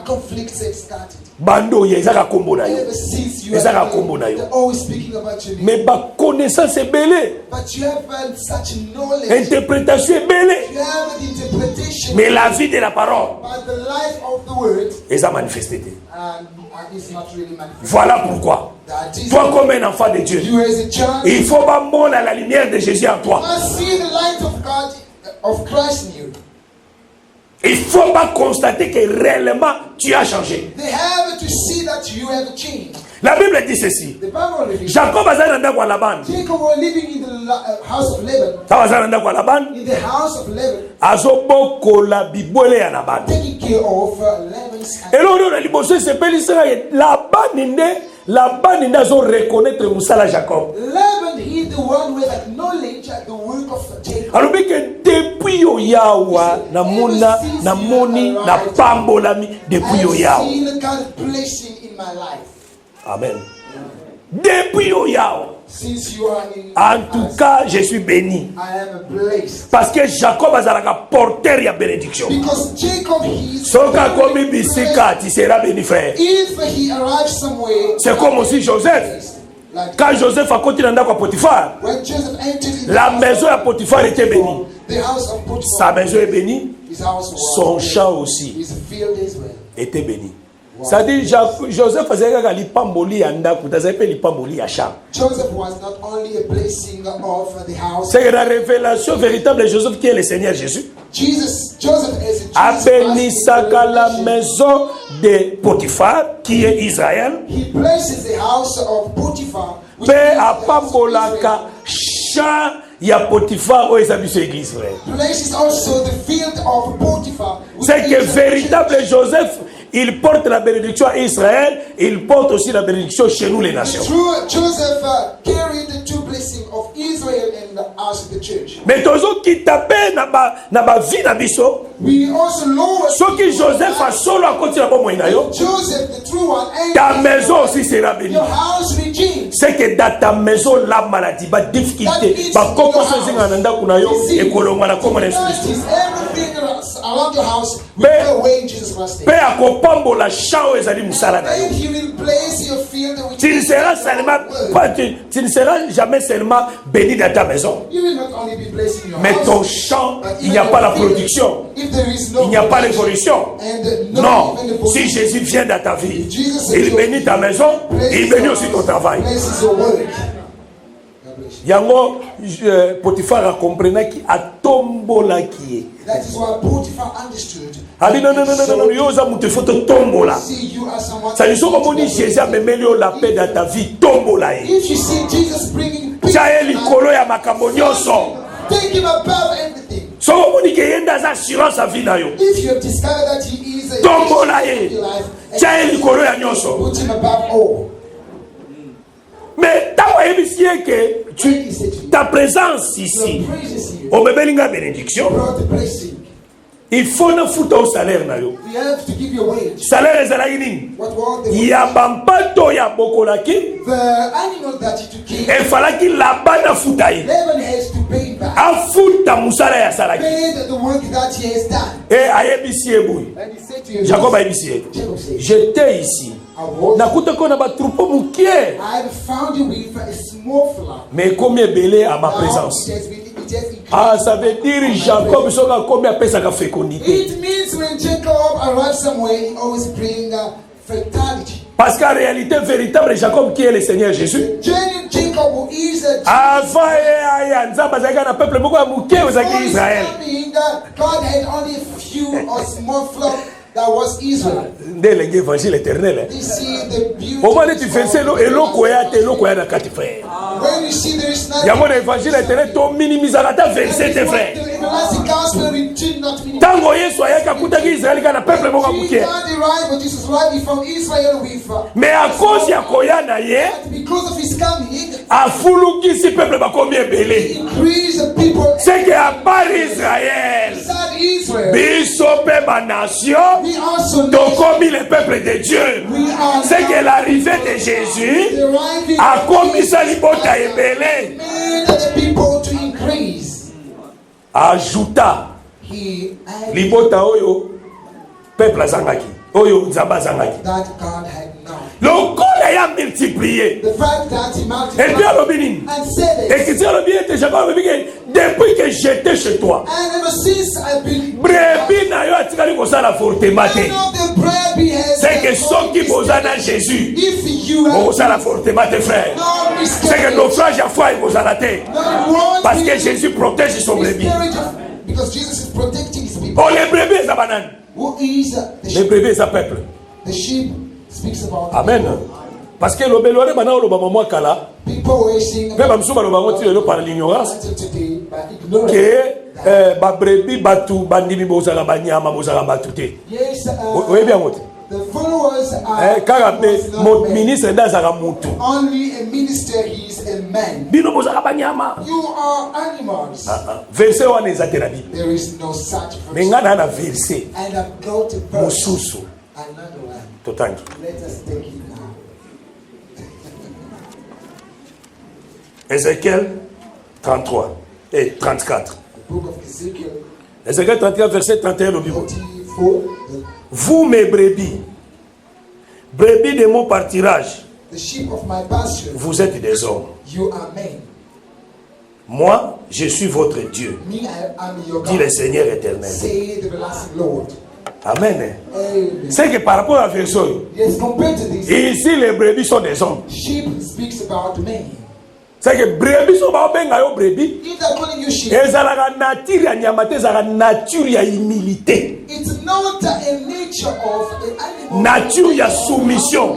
conflicts had started. bando ya ezaka kombo na yo Ever since you ezaka are kombo na yo they're always speaking about your name. mais ba connaissance ebele But you have such knowledge. interprétation ebele You have the interpretation. mais la vie de la parole But the life of the word eza manifesté te. is not really manifested. Voilà pourquoi That is toi comme un enfant de Dieu you as a child. il faut pas montrer la lumière de Jésus en toi. must see the light of God, of Christ in you. Il faut pas constater que réellement tu as changé. They have to see that you have changed. La Bible dit ceci. The Bible reveals Jacob azali na ndako ya Laban. Jacob was living in the house of Laban. Awa azali na ndako ya Laban. In the house of Laban, Azobokola bibwele ya Laban. taking care of Laban's Eloko oyo na liboso esepelisaka ye Laban nde azo reconnaître musala Jacob. Laban, he the one who acknowledged the work of Jacob. Alobi ke depuis oyawa namoni na pambolami depuis I have oyawa. seen God's blessing in my life. Amen. Depuis oyawa. Since you are in En tout cas, je suis béni. I am blessed. Parce que Jacob azalaka porteur ya bénédiction. Because Jacob, he is Soka komi bisika, tu seras béni frère. if he arrives somewhere, C'est comme aussi Joseph. like Quand Joseph a continué dans la Potiphar, when Joseph entered in la maison de Potiphar était bénie. the house of Sa Potiphar, maison est bénie, his house was son champ aussi his field as well. était béni. C'est-à-dire Joseph faisait que l'ipamboli ya ndaku, t'as pas l'ipamboli ya champ. Joseph was not only a blessing of the house. C'est la révélation véritable de Joseph qui est le Seigneur Jésus. Joseph is a Jesus Abénissaka la maison de Potiphar qui est Israël. He places the house of Potiphar. which Pe is the house of apambolaka champ ya Potiphar o eza biso église frère. Israel. Places also the field of Potiphar. which C'est que is the véritable church. Joseph, il porte la bénédiction à Israël, il porte aussi la bénédiction chez nous les nations. True Joseph carried the two blessings of Israel and us, the church. Mais tozo qui tapait na ba vie na biso, We also lower soki Joseph a solo à continuer bon moyen yo, Joseph, the true one, and ta maison aussi sera bénie. your house redeemed. C'est que dans ta maison la maladie, ba difficulté, ba kokoso zinga na ndako na yo ekolongwa na komona Yesu Kristo. Everything around your house will Pe- go away in Jesus Christ's Pe name. akopambola champ ezali musala na yo. And he will place your field with Tu ne seras seulement tu ne seras jamais seulement béni dans ta maison. You will not only be blessed in your Mais house, ton champ, but il n'y a even pas your la field. production. If there is no Il n'y a pas production, l'évolution. and Non. even the Si Jésus vient dans ta vie, Jesus il bénit ta maison, il bénit aussi ton travail. places your work. God bless you. Yango, Potiphar a compris qui a tombola qui est. That is what Potiphar understood. Ah non, non, non, non, non, non, yoza mutu faut tombola. See, you are someone. Ça dit, so comme on dit, Jésus a memé la paix dans ta vie, tombola. If you see Jesus bringing peace, Tia likolo ya makambo nyonso. take him above everything. So comme on dit que yenda za assurance à vie na yo. If you have discovered that he is a Tombola ye. in your life, Tia likolo ya nyonso. put him above all. Mais tant que Que ta présence ici, your praises here au bébé linga bénédiction, brought the blessing. il faut ne foutre au salaire na yo. We have to give you a wage. Salaire ezalaki nini? What was the Ya bampato ya bokolaki, The animal that you took in, efalaki laba na futa ye. Laban has to pay him back. Afuta musala ya salaki. Paid the work that he has done. E ayebisi ye boye. And he said to him, Jacob ayebisi ye. Jacob said, J'étais ici. I was, Nakuta ko na ba troupeau mukie. I have found you with a small flock. Mais combien belé à ma Now présence. it has increased. Ah, ça veut dire Jacob soka combien pesa ka fécondité. It means when Jacob arrives somewhere, he always brings fertility. Parce qu'en réalité véritable Jacob qui est le Seigneur Jésus. Genuine Jacob who is a Avant aya nzamba zaka na peuple moko ya mukie ozaki Israël. God had only a few or small flock that was Israel. Nde lengi évangile éternel. You see the beauty. Au moins tu fais ça eloko ya te eloko ya na kati frère. When you see there is nothing. Yango na évangile éternel to minimiser ta verset tes frères. The everlasting gospel did not mean. Tango Yesu ayaka kutaki Israël kana peuple moko ya mukie. God arrived, but Jesus arrived from Israel with. Mais à cause ya koya na ye, Because of his coming, afulukisi peuple bakomi ebele. increase the people. C'est que à part Israël, Inside Israel, biso pe ba nation, we also know tokomi le peuple de Dieu. we are C'est que l'arrivée de Jésus the arriving a komisa libota ebele. made the people to increase. Ajouta he added libota oyo peuple azangaki oyo nzambe azangaki that God had not. lokola ya multiplié The fact that he et puis multiplied alobi nini and said it. écriture alobi ete Jacob alobi ke depuis que j'étais chez toi And ever since I've been brebis na yo atikali kosala fortement te c'est que soki boza na Jésus if you are okosala fortement te frère c'est que naufrage ya foi ekozala te parce que Jésus protège son brebis. because Jesus is protecting his people. Oh, les brebis eza banani Who is the les sheep? brebis eza peuple. The sheep speaks about Amen. Parce que lobelo wana bana oloba mwa kala people were saying mpe bamisu baloba ngo ti lelo par l'ignorance until today by ignorance. ke babrebi batu bandimi bozala banyama bozala batu te Yes, oyebi yango te the followers are kaka mpe was not men. ministre nde azalaka mutu Only a minister, he is a man. bino bozala banyama You are animals. verse wana eza te na bible There is no such me verse. ngai naa na verse And I've got a verse. mosusu Another one. totangi Let us take it now. Ézéchiel 33 et 34 Book of Ezekiel Ézéchiel 34 verset 31 lobi 34. vous mes brebis brebis de mon pâturage The sheep of my pasture, vous êtes des hommes. you are men. Moi, je suis votre Dieu, Me, I am your dit le God. Seigneur éternel. Say the everlasting Lord. Amen. Amen. C'est que par rapport à la version, Yes, compared to this, ici les brebis sont des hommes. sheep speaks about men. C'est que brebis sont pas bien yo brebis. If they're calling you sheep, Ezalaka nature ya nyamate, ezalaka nature ya humilité. it's not a nature of an animal. Nature ya soumission.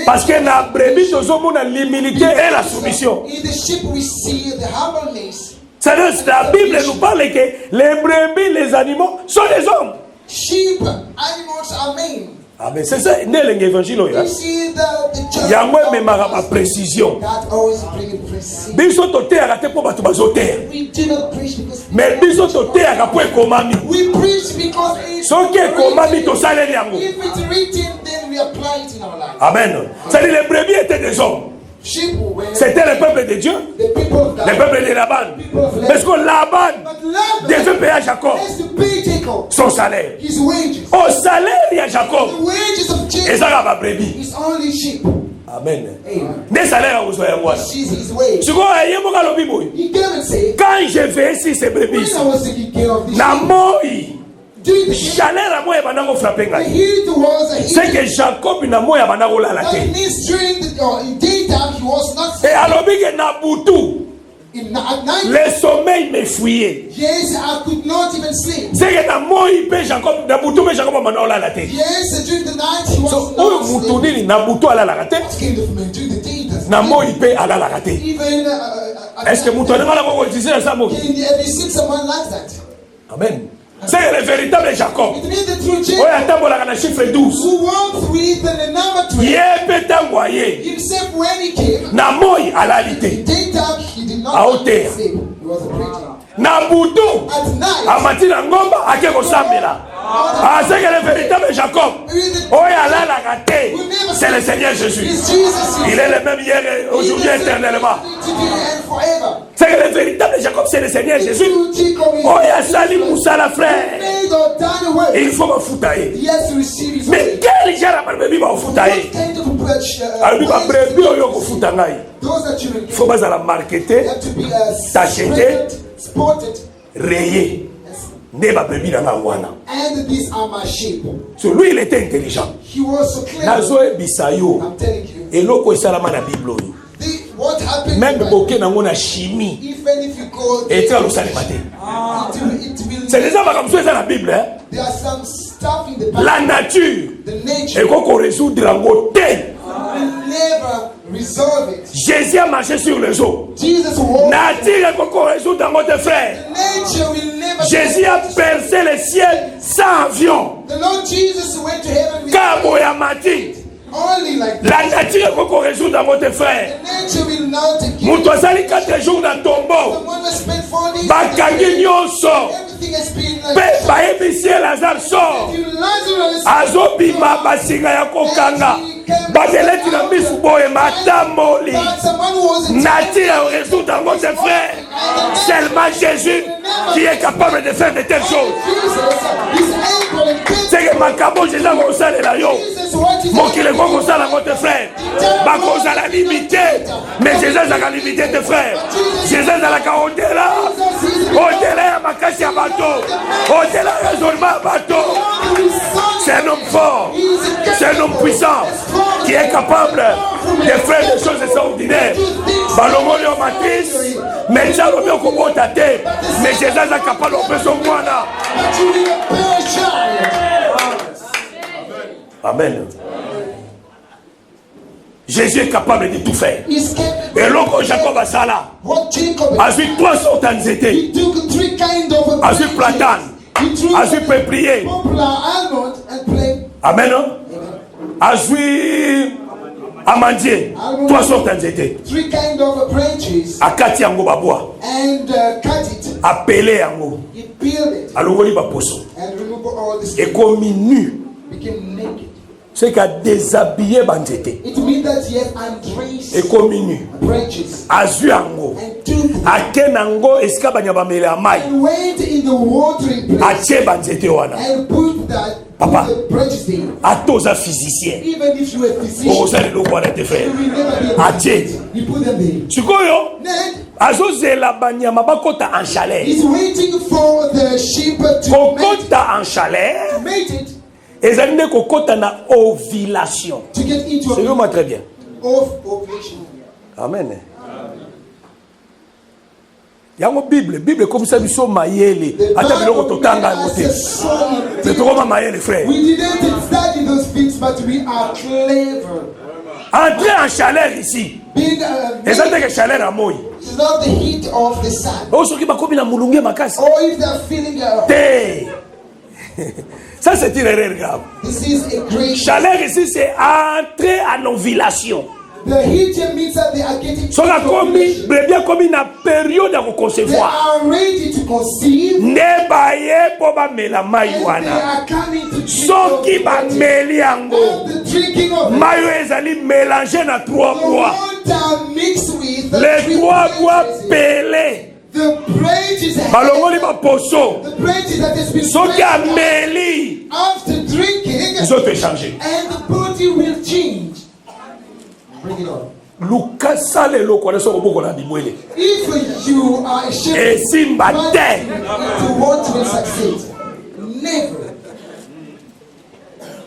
Parce que na brebis tozomona l'humilité et la soumission. In the sheep we see the humbleness. C'est-à-dire la Bible nous parle que les brebis, les animaux sont des hommes. Sheep, animals are men. Amen. C'est ça, né l'évangile. You see the church Yango memara ma précision. that always bring precision. Biso toteaka te mpo bato bazoteya. We do not preach because Mais biso toteaka mpo ekomami. we preach because it's Soki ekomami written. tosaleli yango. If it's written, then we apply it in our life. Amen. C'est-à-dire les brebis étaient des hommes. Sheep were C'était le peuple de Dieu, the people of le God. peuple de Laban. Parce que Laban But Laban devait payer à Jacob has to pay Jacob son salaire. his wages. Au salaire de Jacob, The wages of et Jacob ça va brebis. is only sheep. Amen. Amen. Des salaires à vous wana. She's his wage. Tu vois, yemboka lobi boy. He came and said, Quand je vais ici ces when brebis, I was taking care of this na sheep, moi, during the chaleur à moi ebandango frappé the ngai. heat was a C'est heat. que Jacob na moi abandango lala That te. means during the in daytime he was not Et alobi que na butu, at night. le sommeil me fuyait. Yes, I could not even sleep. C'est que na moi pe Jacob na butu pe Jacob abandango lala te. Yes, during the night he was So not oyo mutu sleeping. nini na butu alalaka te, What kind of man during the day does na moi pe alalaka te. even Est-ce que mutu alinga ko utiliser ça mo? have you seen someone like that? Amen. C'est le véritable Jacob. It means the true Oyo Jacob atambolaka na chiffre 12. who walked with the number 12 Ye pe tango aye. himself when he came. Na moi alali In te. daytime he did À not hauteur. sleep. He was preaching. Na butu At night, amati na ngomba ake kosambela. Ah, c'est que le véritable Jacob. Oyo alalaka te. C'est le Seigneur Jésus. it's Jesus. Il est le même hier et aujourd'hui éternellement. Today and forever. C'est que le véritable Jacob, c'est le Seigneur Jésus. True Jacob is Oyo asali musala frère. made or done away. Et il faut bafuta ye. He has to receive his Mais way. quel genre de brebis bafuta What ye? kind of approach, Alobi ba ways brebis oyo kofuta ngai. those that you will Il faut bazala marketé, have to be T'acheter. spotted. rayé. Nde ba brebis na ngai wana. And these are my sheep. So lui il était intelligent. He was so clever. Nazo ebisa yo. I'm telling you. Eloko esalama na Bible oyo. What happened Même when- boke nango na chimie. even if you go Et tu as le salut matin. it will C'est déjà ma comme ça dans la Bible. Hein? there are some stuff in the Bible. La nature. The nature Et qu'on résoudre yango te. will never resolve it. Jésus a marché sur les eaux. Jesus walked. Nature qu'on résoudre yango tes frères. Nature will never. Jésus a percé le ciel sans avion. The Lord Jesus went to heaven with Kabo ya mati. only like La nature qu'on résoudre yango tes frères. nature will not give. Mutu azali 4 jours na tombeau. Someone has spent 4 days. Bakangi nyonso. Everything has been Pe like. bayebisi ye Lazare sort. Lazarus. Azobima basinga ya kokanga. Badeleti na misu boye matamboli. But someone who was in Nature résoudre yango tes frères. Seulement Jésus qui est capable de faire de telles choses. Jesus is able and capable. C'est que makambo Jésus kosalela yo. Jesus, what is Mokile ko kosala votre frère. Bakozala limité. Mais Jésus a limité tes frères. Jésus a la kaondela. Ondela ya makasi ya bato. Ondela ya raisonnement ya bato. C'est un homme fort. C'est un homme puissant qui est capable de faire des choses extraordinaires. Balomoli en matrice, mais ça le mieux comme tate. Mais Jésus est capable de faire son moine. Amen. Jésus est capable de tout faire. Et l'oncle Jacob a ça là. A vu 300 ans d'été. A vu platane. A vu peuplier. Amen. A vu amandier. 300 ans d'été. A kati yango babois. A pelé yango. A longoli baposo. Et comme nu. C'est qu'à déshabiller banzete. Et comme nu. A zu yango. A kenango eska banyaba mele amai. A tche banzete wana. Papa, a toza physicien. Oh, ça le droit de te faire. A tche. Sikoyo. Azo zela banyama bakota en chaleur. Kokota en chaleur. Et ça n'est qu'au na ovulation. C'est vraiment très bien. Amen. Yango Bible comme ça biso mayele. Ata biloko totanga ngote. C'est trop mayele frère. We didn't study those things, but we are clever. Entrer en chaleur ici. Et ça n'est que chaleur à moi. It's not the heat of the sun. Oh ceux qui ba komi na mulunge makasi. Or if they're feeling ça c'est une erreur grave. This is a great chaleur ici c'est entrer en ovulation. The heat means that they are getting so la commis bien comme une période à concevoir. They are ready to conceive. Ne baye po ba mela mai wana. So ki ba meli yango. Mayo ezali mélangé na 3 bois. Les 3 bois pelés. Balongoli ba poso. Soki ameli. After drinking, ils ont échangé. And the body will change. Bring it on. Lukasa le loko na soko boko na bibwele. If you are ashamed, et simba te. To want to succeed, never.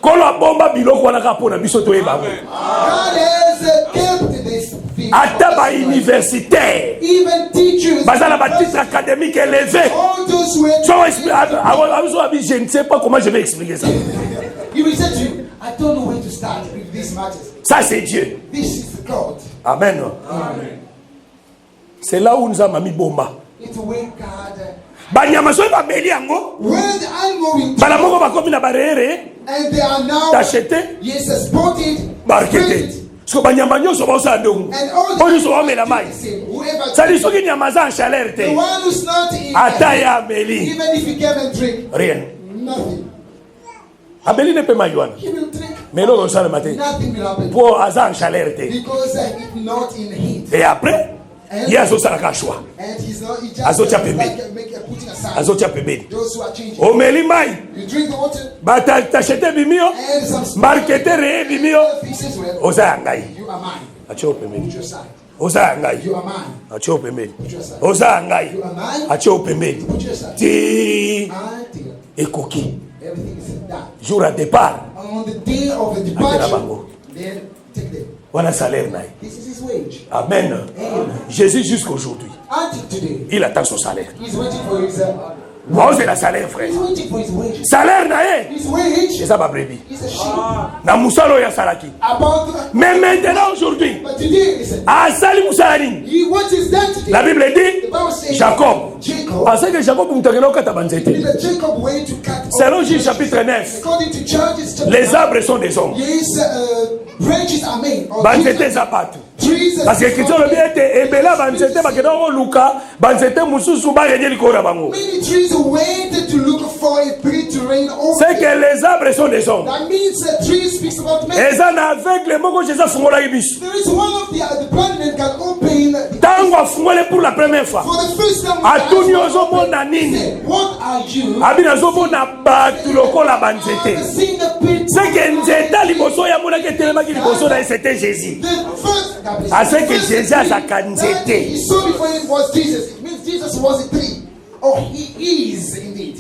Kola bomba biloko wana ka pona biso to eba. God has kept this. Ata ba universitaire. Even teachers. Bazala ba titre académique élevé. All those who je ne sais pas comment je vais expliquer ça. You will say to you, I don't know where to start with these matters. Ça c'est Dieu. This is God. Amen. Amen. C'est là où nous avons mis bomba. It's where God. Banyama so ba meli yango. When the animal will. Bala moko ba komi na barere. And they are now. T'acheter. Yes, spotted. Marketed. So banyama nyoso ba sa ndongo. Oni so ba mela mai. Ça dit soki nyama za chaleur te. The one who's not in. Ata ya meli. Even if he came and drink. Rien. Nothing. Abeli ne peut pas yuana. He will drink. Mais l'eau ça le matin. Nothing will happen. Pour azan chaleur te. Because it's not in heat. Et après, il y a ça la choix. And he's not. He just Azotia pembe. Putting aside. Azotia pembe. Those who are changing. O meli mai. You drink the water. Ba t'acheter bimio. And some. Marketer re bimio. Oza ngai. You are mine. Acho pembe. Put your side. Oza ngai. You are mine. Acho pembe. Oza ngai. You are mine. Acho pembe. Put your side. Ti. Ekoki. Everything is done. Jour à départ. On the day of the departure, then take them. Voilà salaire naï. This is his wage. Amen. Jésus jusqu'aujourd'hui. Until today, il attend son salaire. He's waiting for his. Moi c'est la salaire frère. He's waiting for his wage. Salaire naï. His wage. C'est ça ma brebis. He's a sheep. Na musalo ya salaki. Mais maintenant aujourd'hui. But today, listen. Asali musalani. What is that today? La Bible dit. Jacob. Parce que Jacob mutagelo kata banzete. Jacob went to cut. Selon Juge chapitre 9. According to Judges, les arbres sont des hommes. Yes, branches are made. Banzete zapatu. Parce que Christian le bien était ebela banzete bakeda o luka banzete mususu ba yeli ko rabango. Many trees waited to look for a tree to rain over. C'est que les arbres sont des hommes. That means the tree speaks about men. Et ça avec les mots que Jésus fongola ibis. There is one of the blind men can open the Tango afungole pour la première fois. For the first time, Atuni ozomona nini? what are you? Abina zomona batu lokola banzete. Seeing the people. C'est que nzeta liboso ya mona ke telema ki liboso na c'était Jésus. The first. Ah, c'est que Jésus a sa that nzete. he saw before him was Jesus. It means Jesus was a tree. Oh, he is indeed.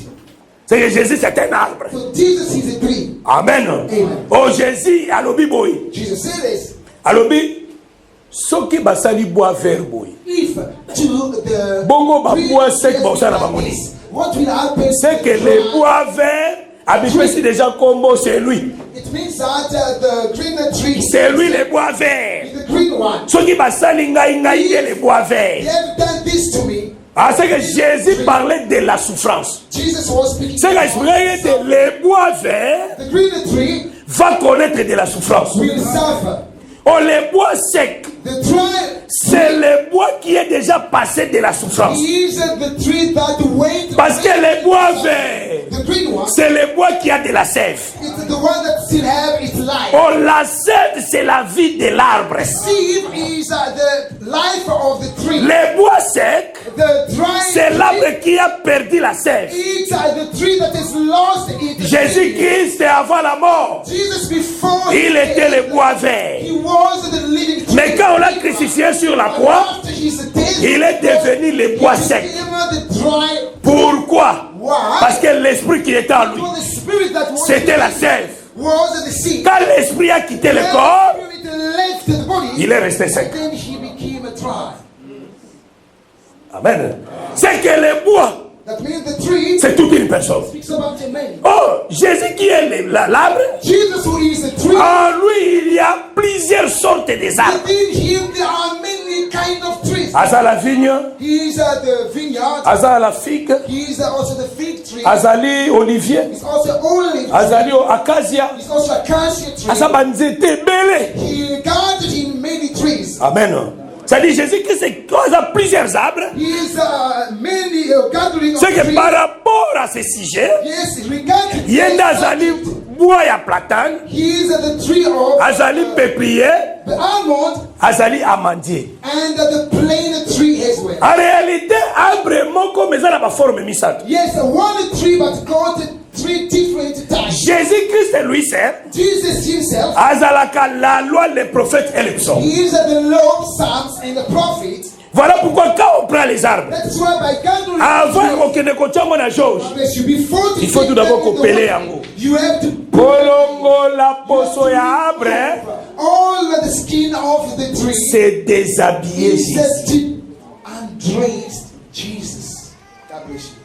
C'est que Jésus c'est un arbre. So Jesus is a tree. Amen. Oh Jésus alobi boy. Jesus said this. Alobi soki basali bois vert boy. If to the Bongo ba bois sec ba osala bango ni. what will happen? C'est que les bois verts habipesi déjà combo c'est lui. It means that the green tree. C'est lui les bois verts. The green one. Soki basali ngai ngai les bois verts. They have done this to me. Ah, c'est que Jésus parlait de la souffrance. Jesus was speaking. C'est que les bois verts The green tree va connaître de la souffrance. will suffer. Oh, les bois secs, The tree c'est le bois qui est déjà passé de la souffrance. is the tree that wait. Parce que les bois verts, The green one. c'est le bois qui a de la sève. It's the one that still have its life. Oh, la sève, c'est la vie de l'arbre. Seed is the life of the tree. Les bois secs, The dry c'est tree l'arbre qui a perdu la sève. is the tree that is lost in the Jésus-Christ, avant la mort, Jesus before il était le bois vert. he was the living tree. Mais quand on l'a crucifié sur la croix, After his death, il est devenu le bois sec. became the dry. Pourquoi? Why? Parce que l'esprit qui était en lui, For the spirit that was c'était la sève. was the seed. Quand l'esprit a quitté le corps, When the spirit left the body, il est resté sec. then he became a dry. Amen. C'est que le bois, That means the tree c'est toute une personne. speaks about a man. Oh, Jésus qui est l'arbre, Jesus who is a tree. en lui il y a plusieurs sortes des arbres. Within him there are many kind of trees. Aza la vigne, He is the vineyard. aza la figue, He is also the fig tree. azali olivier, He's also olive. azali acacia, He's also acacia tree. aza banzete belé. He guarded in many trees. Amen. C'est-à-dire Jésus-Christ c'est plusieurs arbres. He is many gathering of C'est que trees. par rapport à ce sujet, Yes, regarding yenda azali bois ya platane, he is the tree of azali peuplier, the almond azali amandier. and the plain tree as well. En réalité, arbre moko mais na ba forme misato. Yes, one tree but got three different types. Jésus-Christ lui c'est Jesus himself, azalaka la loi, les prophètes et les psaumes. he is the law, psalms, and the prophets. Voilà pourquoi quand on prend les arbres, That's why by gathering avant qu'on ne kotiamo na George, before il faut tout d'abord couper yango. you have to Kolongo la poso ya arbre, all the skin of the tree. c'est déshabiller He Jésus. says to undress Jesus. God bless you.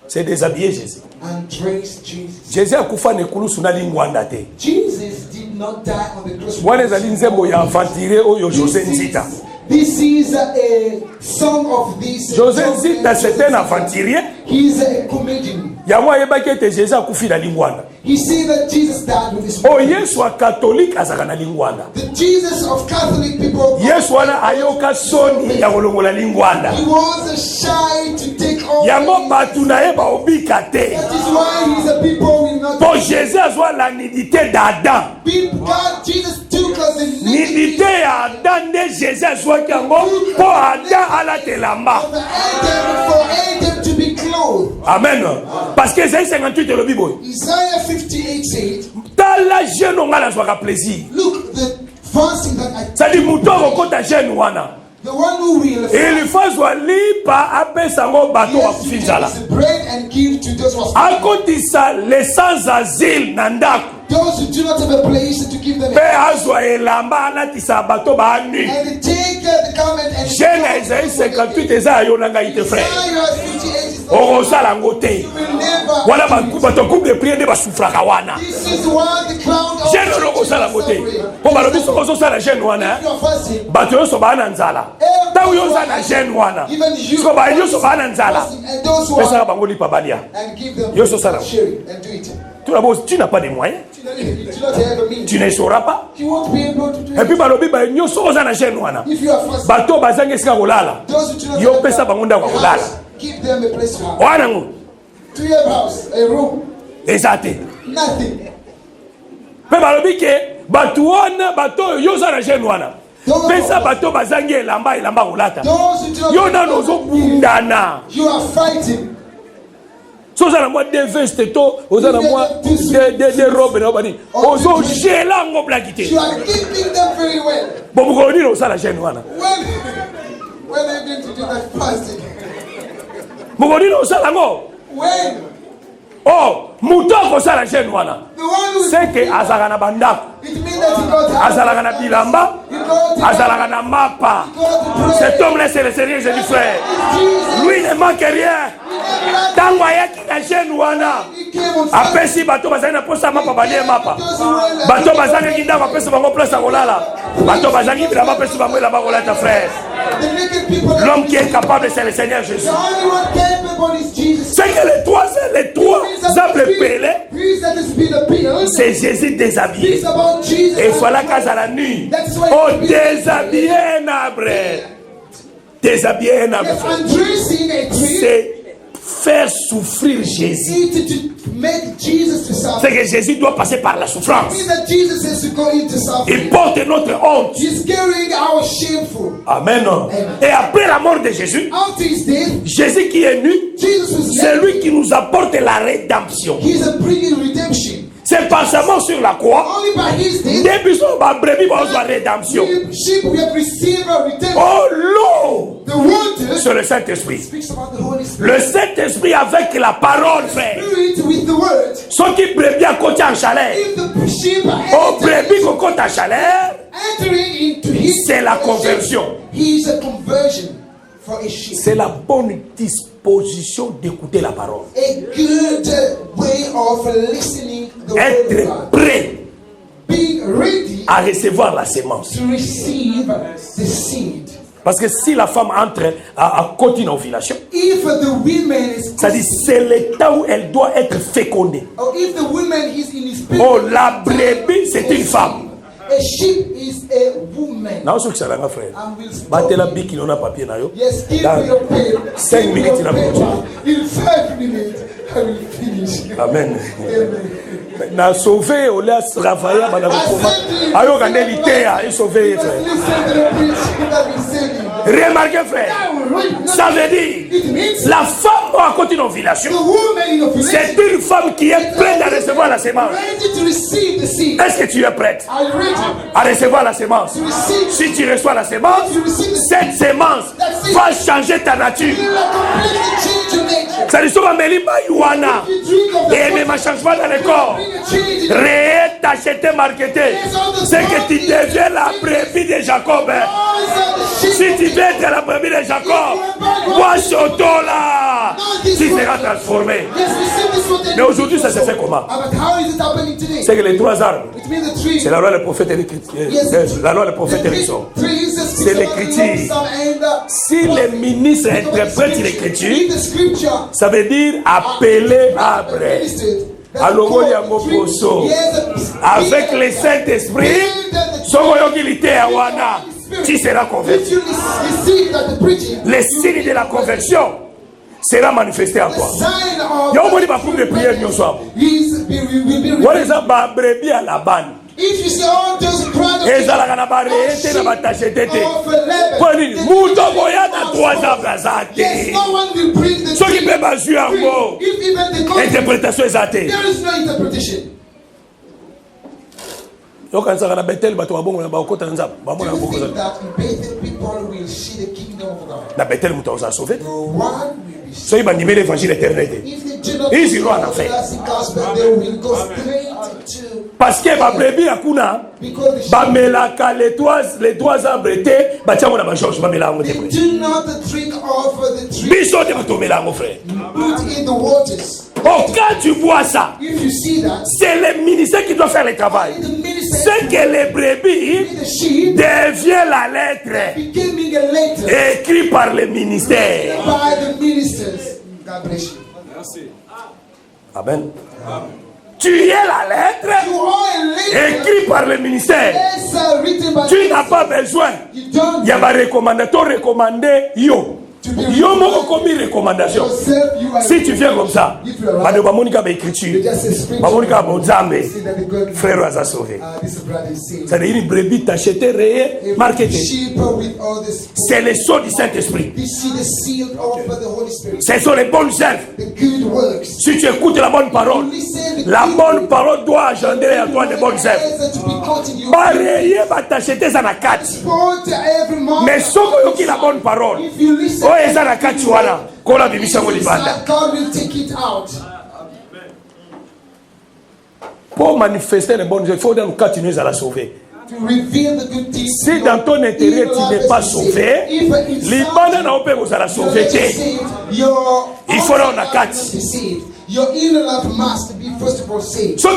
C'est déshabiller Jésus. Undress Jesus. Jésus akufa ne kulusu na lingwanda te. Jesus did not die on the cross. Wana ezali nzembo ya avantire oyo José Nzita. This is a song of this. José Nzita c'est un aventurier. He is a comedian. Yango ayebaki ete Jésus akufi na lingwanda. He said that Jesus died with his O Yesu a catholique azaka na lingwanda. The Jesus of Catholic people. Yesu wana ayoka soni ya kolongola lingwanda. He was shy to take all. Yango batu na ye baobika te. That is why he's a people will not. Po Jésus azwa la nudité d'Adam. God, Jesus took us the Nudité ya Adam nde Jésus azwaki yango po Adam alatelamba. of Adam for Adam to be clothed. Amen. Parce que Isaïe 58 elobi boye. Isaiah 58 said, Tala jeune onga nazwaka plaisir. look, the fasting that I, C'est-à-dire muto akokota jeune wana. the one who will Il faut azwa lipa apesa yango bato yes, bakufi to nzala. take this bread and give to those who are Akotisa les sans asile na ndako. those who do not have a place to give them Mpe azwa elamba alatisa bato baanu. and take the garment and Jeune ya Isaïe 58 eza ya yo na ngai te frère. Isaiah 58 is not, Okosala yango te. you will never Wana bato groupe de prière nde basufraka wana. this is why the crown of Jeune wana okosala yango te. Po balobi soki ozosala jeune wana, you are fasting, bato nyonso baa na nzala. Ntango yo oza na jeune wana, even you soki bato nyonso baa na nzala, fasting, and those who pesaka are bango lipa balia. and give them Yo so sala. sharing and do it. Tout d'abord, tu n'as pas de moyens, You do not have a means. tu ne sauras pas. You won't be able to do Et it. puis balobi ba nyonso oza na jeune wana. If you are fasting, Bato bazangi esika kolala. those who do not Yo have pesa bango ndako a kolala. house, give them a place to have. Wana ngo To your house, a room, eza te. nothing. Mpe balobi ke bato wana bato oyo yo oza na jeune wana. Pesa bato bazangi elamba ulata. Yo na nozo bundana. You are fighting. So ça na moi des vestes to, oza na moi des robes na bani. Ozo gela ngo blakité. You are keeping them very well. Bon ko ni no sala jeune wana. When are you going to do that fasting? Mo ni no sala ngo. When? Oh, mutoko sala jeune wana. The one who C'est que azala na bandako. it means that he got Azala na bilamba. Azala na mapa. Cet homme-là c'est le Seigneur Jésus frère. Lui ne manque rien. Tango ayaki na jeune wana. Apesi bato bazali na posa mapa balie mapa. Bato bazali kinda apesi bango place kolala. Bato bazali bilamba apesi bango la bakola ta frère. L'homme qui est capable c'est le Seigneur Jésus. C'est que les trois arbres pelés, c'est Jésus déshabillé. Et voilà qu'à la nuit, oh déshabiller un arbre. Déshabiller un arbre. C'est faire souffrir Jésus. C'est que Jésus doit passer par la souffrance. Il porte notre honte. Amen. Et après la mort de Jésus, Jésus qui est nu, c'est lui qui nous apporte la rédemption. C'est par sa mort sur la croix, depuis son brebis, on reçoit rédemption. Oh l'eau, c'est le Saint-Esprit. Le Saint-Esprit avec la parole, frère. Ceux qui brebis à côté en chaleur, oh brebis qui côté en chaleur, c'est la conversion. C'est la bonne disposition d'écouter la parole. Être prêt à recevoir la sémence. Parce que si la femme entre à côté d'une ovulation, ça dit c'est le temps où elle doit être fécondée. Oh, la brebis c'est une femme. A sheep is a woman. Non, ce que c'est là, frère. Battez la bique, il en a papier. Yes, give me your paper. 5 minutes, il a continué. In 5 minutes, I will finish. Amen. Na sauvé, on l'a travaillé, madame. Ayo gagné l'idée, il sauvé, frère. Remarquez, frère. Ça veut dire, la femme à côté d'une ovulation, c'est une femme qui est prête à recevoir la sémence. Est-ce que tu es prête à recevoir la sémence? Si tu reçois la sémence, cette sémence va changer ta nature. Ça dit, ça va marijuana et même un changement dans le corps. Réel, t'acheter, marketer. C'est que tu deviens la brebis de Jacob. Si tu veux être la brebis de Jacob, moi Soto là, tu seras transformé. Mais aujourd'hui, ça se fait comment? C'est que les trois arbres, c'est la loi des prophètes et la loi des prophètes et les hommes. C'est l'écriture. Si les ministres interprètent l'écriture, ça veut dire appeler arbre. Avec le Saint-Esprit, tu seras converti. Le signe de la conversion sera manifesté en toi. Il y a un de prière. If you see all those crowds of yes, no one will bring the if even the interprétation there is no interpretation. You think that in Bethel people will see the kingdom of God. sauvé. The one will be So il numéro l'évangile éternité. Ils iront en enfer. Parce que ma brebis akuna ba melaka les trois arbres étaient ba tiamo na ba George ba melango te. Do not drink off the tree. Biso de to melango frère. Put in the waters. Oh, quand tu vois ça, if you see that, c'est le ministère qui doit faire le travail. C'est que les brebis deviennent la lettre écrite par le ministère. Amen. Tu es la lettre écrite par le ministère. Tu n'as pas besoin. Il y a un recommandateur recommandé yo. Yo moko komi recommandation. Si tu viens comme ça, bado ba monika ba écriture, ba monika ba nzambe, frère a sauvé. C'est une brebis tachetée réée, marquée. C'est le sceau du Saint-Esprit. Ce sont les bonnes œuvres. Si tu écoutes la bonne parole doit engendrer à toi de bonnes œuvres. Ba réée ba tachetée ça na kati. Mais soko yoki la bonne parole. Pour manifester les bonnes œuvres, il faut continuer à la sauver. Si dans ton intérieur tu n'es pas sauvé, l'Ibana n'a pas besoin de la sauver. Il faut la kati. Your inner life must be first of all saved. If your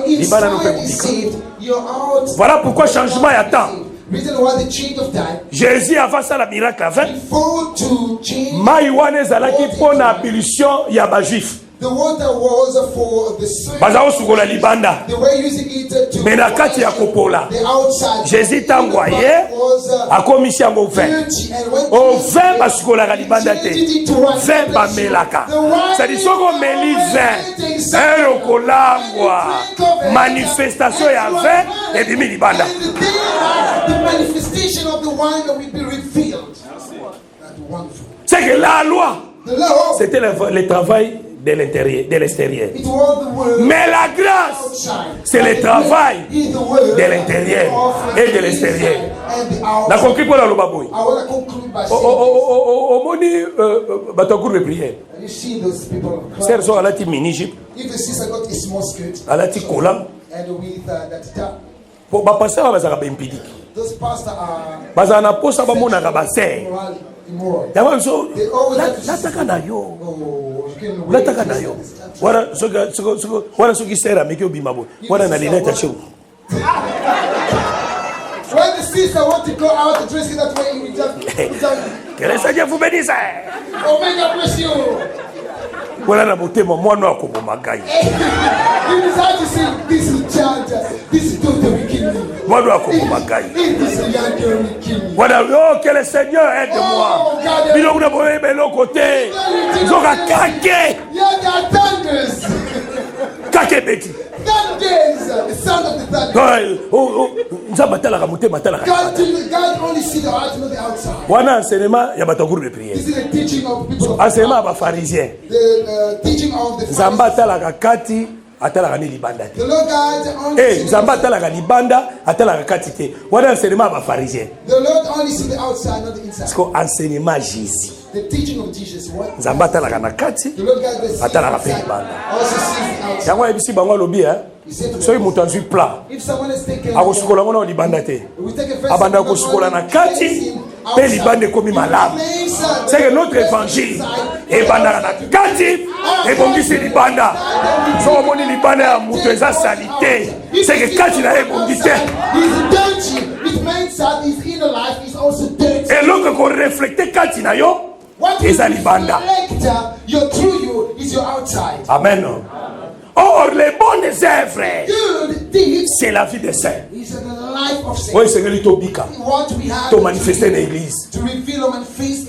inside is saved, your out. Voilà pourquoi changement est temps. Reason why the change of time. Jésus avant ça la miracle avait. Before to change. Maïwane zalaki pour la abolition ya ba juif. The water was for the servants. Bazao sukola libanda. They were using it to. Menakati ya kopola. The outside. Jésus t'envoyé a commission au vin. Au vin basukola la libanda te. Vin ba melaka. C'est dit soko meli vin. Un kolangwa. Manifestation ya vin et bimi libanda. The manifestation of the wine that will be revealed. That's wonderful. C'est que la loi, c'était le travail de l'intérieur, de l'extérieur. Mais la grâce, c'est le travail de l'intérieur et de l'extérieur. La conclut pour la lobaboui. Au moni, batakour de prière. C'est ça, elle a dit mini-jip. Elle a dit collant. Pour passer à la impédique. Parce qu'on a posé à mon arabasser. Nataka na yo. Nataka na yo. Wala soki sera meki obimabo. Wala na lineta chou. When the sister want to go out to dress it that way, we just. Que le Seigneur vous bénisse. Oh, may God bless you. Voilà na motema mwana wako bomagai. You decide to say this is child, this is daughter we kill me. Mwana wako bomagai. This is young girl we kill me. Voilà, oh que le Seigneur aide-moi. Biloko na boye belo côté. Zoka kake. Yeah, they are thunders. Kake beti. Thunders, the sound of the thunder. Oh, nzamba tala ka motema tala ka. God only see the heart, not the outside. Wana enseignement ya batakour de prière. This is the teaching of people. Enseignement ba pharisien. The teaching of the Nzamba tala ka kati atala ka ni libanda te. The Lord God only nzamba tala ka libanda atala ka kati te. Wana enseignement ba pharisien. The Lord only see the outside, not the inside. Parce que enseignement Jésus. The teaching of Jesus, what? Nzamba tala ka na kati atala ka pe libanda. Also sees the outside. Yango ebisi bango lobi soki moto azwi plat akosukola ngo na libanda te abanda kosukola na kati mpe libanda ekomi malamu. C'est que notre évangile ebandaka na kati ebongisi libanda. So omoni libanda ya moto eza sali te, c'est que kati na ye ebongi te. Eloko koreflekte kati na yo eza libanda. Amen. Or, les bonnes œuvres, c'est la vie des saints. Oui, c'est que l'ito bika. To manifester l'église.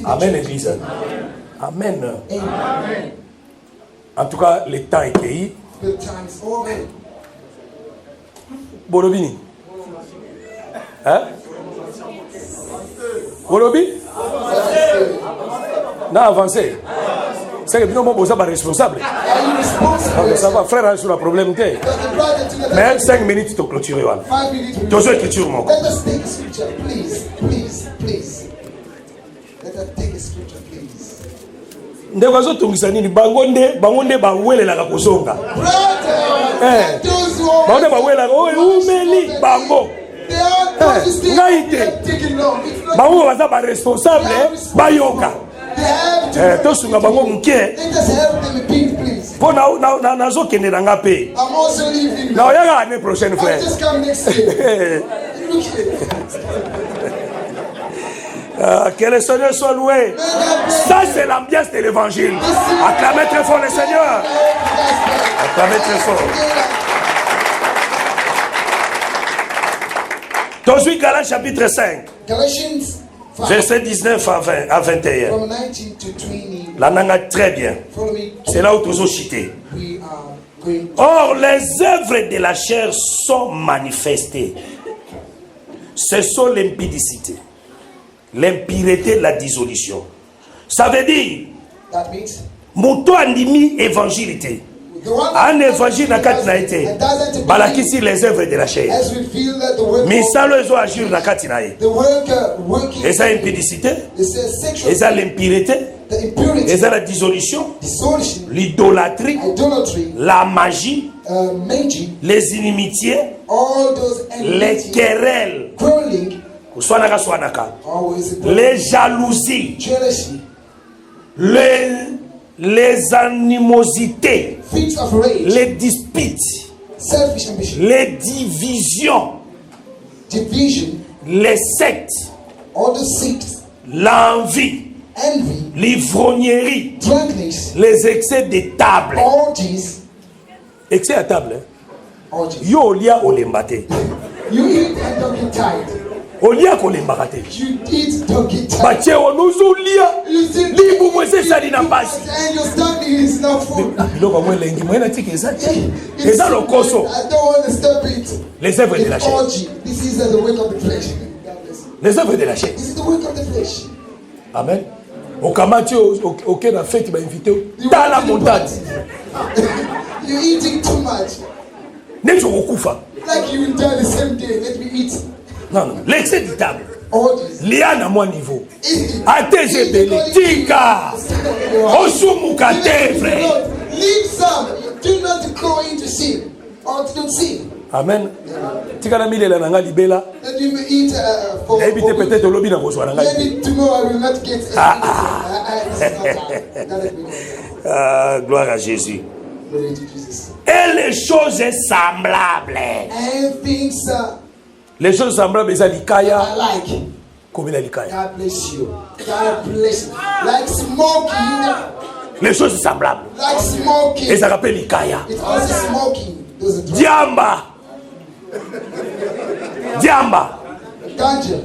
Amen, église. Amen. En tout cas, le temps est payé. Bolobini. Hein? Bolobi? Non, avancez. C'est que nous sommes pas responsables. Ça va, frère, sur le problème. Mais 5 minutes, tu clôturer. Tu as écriture, mon Let us take a scripture, please. Let us take a scripture, please. Ndewazo tungisani ni bangonde bawele la kozonga. Bangonde bawele umeli bango. Ngaite. Bango baza ba responsable bayoka. Tosunga bango muke. Po na nazokende na ngape. Na oyaga l'année prochaine, frère. Que le Seigneur soit loué. Ça, c'est l'ambiance de l'évangile. Acclamez très fort le Seigneur. Acclamez très fort. Tozui Galates chapitre 5. Galatians Verset 19 à 21. From 19 to 20. La nanga très bien. Follow me. C'est là où tous ont cité. We are going. Or, les œuvres de la chair sont manifestées. Ce sont l'impudicité, l'impureté, la dissolution. Ça veut dire, That means Moto andimi évangilité. the one Un évangile n'a qu'à été. Balakisi les œuvres de la chair. has revealed that the work Misalo ezo agir na katinae. the work working Et ça impudicité, is sexual, et ça l'impureté, the impurity, et ça la dissolution, dissolution, l'idolâtrie, idolatry, la magie, magie, les inimitiés, all those les enmity, querelles, quarreling, swanaka swanaka, always les jalousies, jealousy, les animosités, fits of rage, les disputes, selfish ambition, les divisions, division, les sectes, all the sects, l'envie, envy, l'ivrognerie, drunkenness, les excès de table. orgies, Excès à table. orgies. Yo lia olembate. You eat and don't get tired. Olia kolembakate. You eat, don't get tired. Bache onozo lia. You sit Libu mwese sali na basi. and your stomach is not full. Biloko mwe lengi mwena tiki eza. It's Eza lokoso. I don't want to stop it. Les œuvres de la It's chair. orgy. This is the work of the flesh. God bless you. Les œuvres de la chair. This is the work of the flesh. Amen. Okamati auquel na fête ba invité You dans la want to montagne. party. You're eating too much. Nejo okufa. Like you will die the same day. Let me eat. Non non, l'excès de table. Orgies. Lia na moi niveau. Ateze bele tika. Osumuka te vrai. Leave some. Do not go into sin. Or don't sin. Amen. Tika na milela na nga libela. That you may eat for. Éviter peut-être lobby na kozwa na nga. Maybe tomorrow I will not get. This is not Ah, gloire à Jésus. Glory to Jesus. Et les choses semblables. And things Les choses semblables, ils ont l'ikaya. I like. Comme il l'ikaya. God bless you. God bless you. Like smoking. Les choses semblables. Like smoking. Et ça rappelle l'ikaya. It's also smoking. Those are drugs. Diamba. Diamba. Ganja.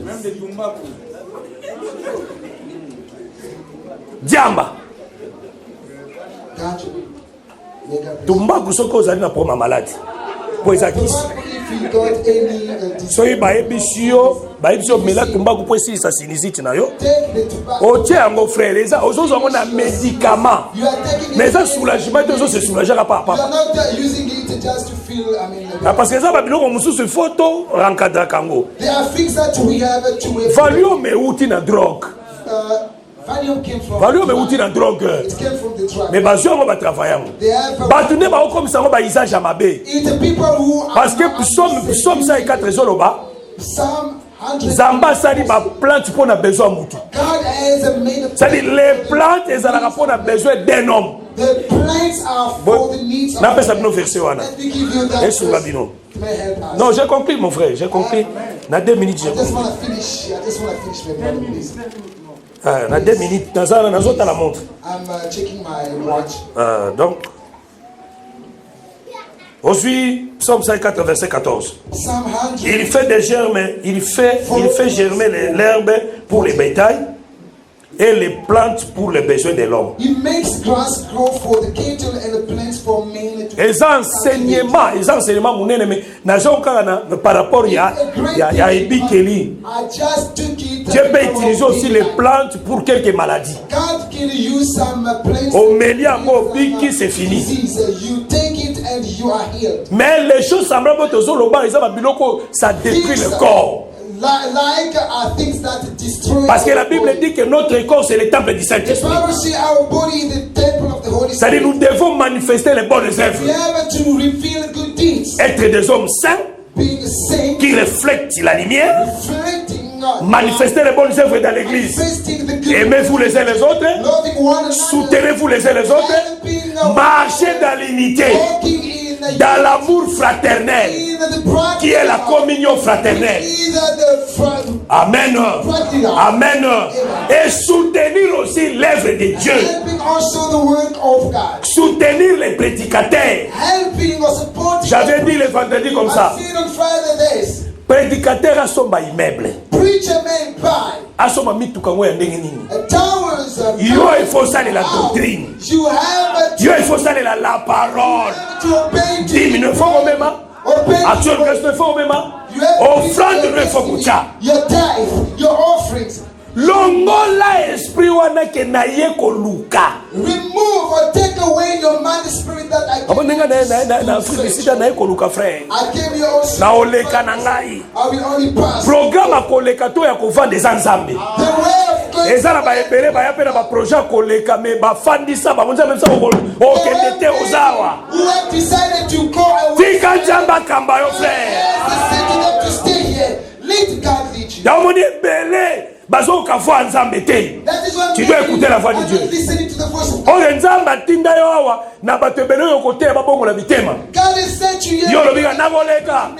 Diamba. Ganja. May God bless you. Tumbaku soko ozali na problème malade. Po ezakisi. If you got any disease, Soki bayebisi yo mela tumbaku po esilisa sinusite na yo. take the tobacco. Otie yango frère eza ozozwa yango na médicament. You are taking Mais it. eza soulagement te ozo se soulager par You are papa. not using it just to feel. Parce que eza babiloko mosusu photo rencadre kango. There are things that we have to. Valium euti na drogue. Valium came from. Valium euti na drogue. It came from the drug. Mais bazwi yango batravaille yango. They have. Bato nde baokomisa yango baisage ya mabe. It's the people who are. Parce que psaume 104 ezoloba Some 100. nzambe asali baplante mpo na besoin ya mutu. God has made a. C'est-à-dire les plantes ezalaka mpo na besoin d'un homme. The plants are for the needs of. Napesa bino verset wana. Let me give you that. Esunga verse. bino. May help us. Non, j'ai compris mon frère, j'ai compris. Na 2 minutes j'ai I just compris. want to finish. My brother, please. Na 2 minutes nazota la montre. I'm checking my watch. Donc Aujourd'hui, Psaume 54, verset 14. Psalm 100. Il fait des germes, il fait germer l'herbe pour les bétails et les plantes pour les besoins de l'homme. He makes grass grow for the cattle and the plants for men to. Les enseignements munene mais nazo kana par rapport ya ebikeli. I just took it. Dieu peut utiliser aussi les plantes pour quelques maladies. God can use some plants. Au melia mo biki c'est fini. Disease. You take it and you are healed. Mais les choses semblables aux loba ils biloko ça détruit le corps. Like things that destroy. Parce que la Bible dit que notre corps c'est le temple du The Saint-Esprit. Bible says our body is the temple of the Holy C'est-à-dire Spirit. nous devons manifester les bonnes We œuvres. have to reveal good deeds. Être des hommes saints Being a saint. qui reflètent la lumière. Reflecting. Manifestez les bonnes œuvres dans l'église. Manifesting the good. Aimez-vous les uns les autres. Loving one another. Soutenez-vous les uns les autres. Helping. Marchez dans l'unité. Walking in Dans l'amour fraternel. Qui est la communion fraternelle. Amen. Amen. Et soutenir aussi l'œuvre de Dieu. Soutenir les prédicateurs. J'avais dit le vendredi comme ça. Prédicateurs sont immeubles. asoma mituka ngo ya ndenge nini. Yo, il faut ça de la doctrine. You have Yo, il faut ça de la parole. to obey Dis, il faut même. Action Christ, il faut même. Offrande, il faut kucha. your tithe, your offerings. Longola esprit wana ke na ye koluka. Remove or take away your mind spirit that I Abo nenga na Afrique na ye koluka frère. I came here also. Na oleka na ngai. I will only pass. Programme koleka to ya kovanda ezanzambe. The way of God. Ezana ba epele ba yapela ba projet koleka me ba fandisa ba monza même ça okende te ozawa. Who have decided to go away. Tika jamba kamba yo frère. Decided them to stay here. Let God lead you. Ya moni ebele bazo kafwa nzambe te. That is what Tu dois écouter la voix de Dieu. Listening to the voice of God. Oyo nzamba tinda yo awa na bato ebele yo kote ba bongo la bitema. God has sent you here. Yo lobika naboleka.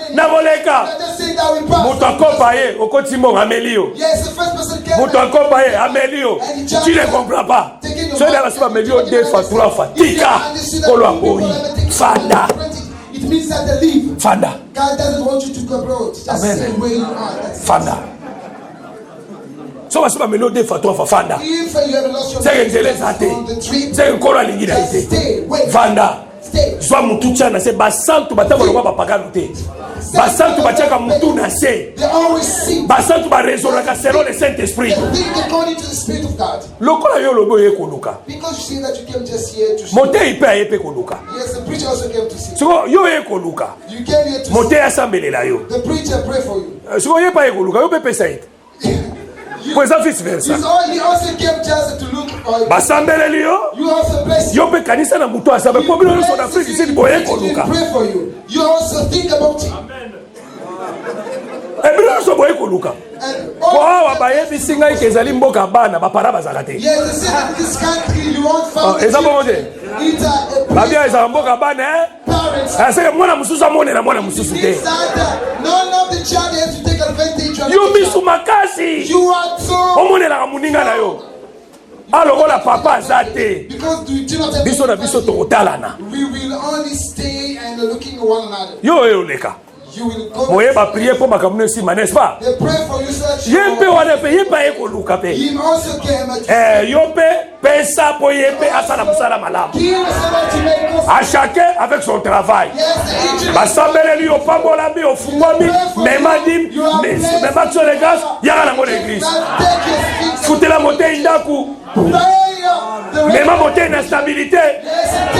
Let us say that we pass. Moto akopa ye okoti mo amelio. Yes, the first person came. Moto akopa ye amelio. Tu ne comprends pas. So da basi amelio deux fois trois fois. Tika kolo aboyi. Fada. It means that they leave. Fada. God doesn't want you to go abroad. Just Amen. stay where you are. That's it. Fada. So basi amelio deux fois trois fois fada. If you have lost your C'est que zate. on the trip, C'est kolo alingi na just ite. stay. Wait. Fanda. Stay. Zwa mutu chana se basantu batako lokwa bapagano te. Basantu bachaka mutu na se. They always see. Basantu ba raisonnaka selon le Saint-Esprit. They think according to the Spirit of God. Lokola yo lobo ye koluka. Because you see that you came just here to see. Mote ipe ayepe koluka. Yes, the preacher also came to see. Siko yo ye koluka. You came here to Mote see. asambelela yo. The preacher pray for you. Siko ye pa ye koluka yo pe pesa ite. Pues ça vice versa. He also came just to look for you. Basambeleli yo. You also bless you. Yo pe kanisa na mutu asabe. Po bino so na Afrique c'est boye koluka. Pray for you. You also think about it. E bino so boye koluka. And Ko awa bayebi singa ikezali mboka bana ba para bazala te. yes, they say that this country you won't find Eza bongo te. it's a Babia eza mboka bana eh. parents. Aseke mwana mususu amone na mwana mususu te. It's that none of the child has to take advantage of Yo the misu makasi. You are so Omonelaka moninga na yo. Alokola papa aza te. because you do not have Biso na biso tokotalana. we will only stay and looking at one another. Yo oleka. You will go. Moye ba prier pour makamune sima, n'est-ce pas? They pray for you so that Ye pe you wana pe ye pa ye koluka pe. Him also came at Yo pe pesa po ye pe asala musala malamu. Give us about to make us. À chacun avec son travail. Yes, the Basambeleli yo pambolami yo fungwami mema dim mema action de grâce yaka nango na église. Futela mote indaku mema mote na stabilité.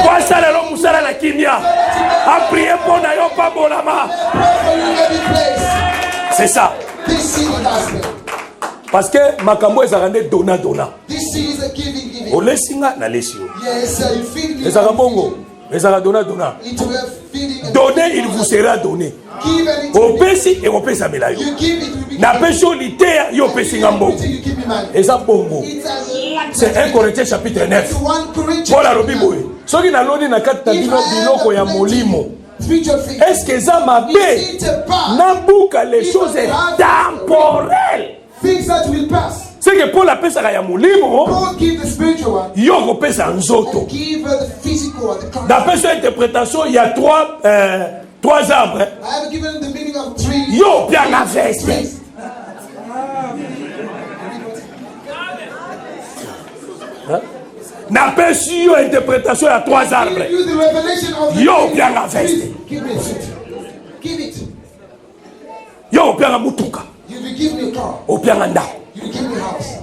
Kwa sala lo musala na kimia. A prier pour na yo pambolama. C'est ça. This is the gospel. Parce que makambo ezaka nde dona. This is a giving. Olesinga na lesi yo. Yes, you feed me. Ezaka bongo. Ezaka dona. It will feeding. and Donner, il vous sera donné. Give and it Opesi et opesa mela yo. you give it will be Na pesho lite yo pesi ngambo. you give me money. Eza bongo. It's a lot. C'est 1 Corinthiens chapitre 9. 1 Corinthians. Paul alobi boye. Soki naloni na kati na bino biloko ya molimo. Spiritual faith. Est-ce que ça m'a Is bé? it a path? Nabuka les choses temporelles. Things that will pass. C'est que Paul apesaka ya molimo. Don't give the spiritual one. Yo kopesa nzoto. Give the physical one. The concept. D'après son interprétation, il y a trois arbres. I have given the meaning of trees. Yo pianga veste. Trees. Napesi yo interprétation ya trois arbres. Give you the revelation of the Yo trees. pianga veste. Give me it. Give it. Yo pianga mutuka. You will give me a car. Opianga ndako. You will give me a house.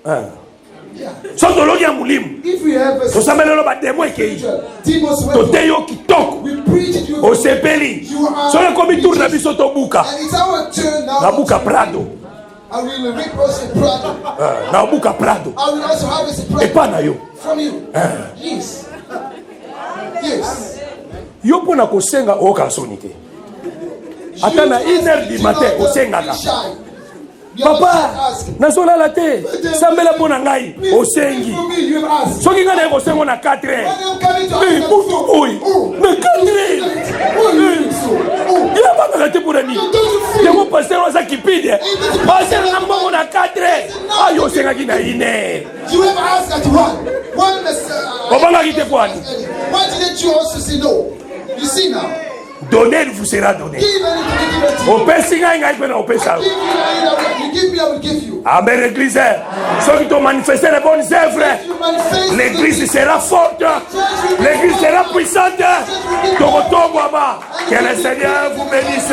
Yeah. So tologi ya molimo. If we have a Tosambelelo bademo ekei. Timos Tote yo kitoko. we preach it. You Osepeli. So ekomi tour na biso tobuka. and it's our turn now. Nabuka Prado. I will reap also Prado. Nabuka Prado. I will also harvest a Prado Epa na yo. from you. Yes. Yes. Yo pona kosenga oka soni te. Ata na 1h du matin osengaka. Papa, nazolala te. Sambela pona ngai osengi. Soki nga na kosengo na 4h. Mutu boy. Na 4h. Ya ba ngati pona ni. Yango pasteur oza kipide. Pasteur na mbongo na 4h. Ayo senga ki na 1h. You ever ask at one? Obanga kite kwani. Why didn't you also say no? You see now. Donner vous sera donné. Give anything, give it to you. Opesi ngai ngai pena opesa. You give me I will give you. Amen, l'église. Ceux qui t'ont manifesté les bonnes œuvres, If you manifest l'église sera forte, l'église sera puissante. Que le Seigneur vous bénisse.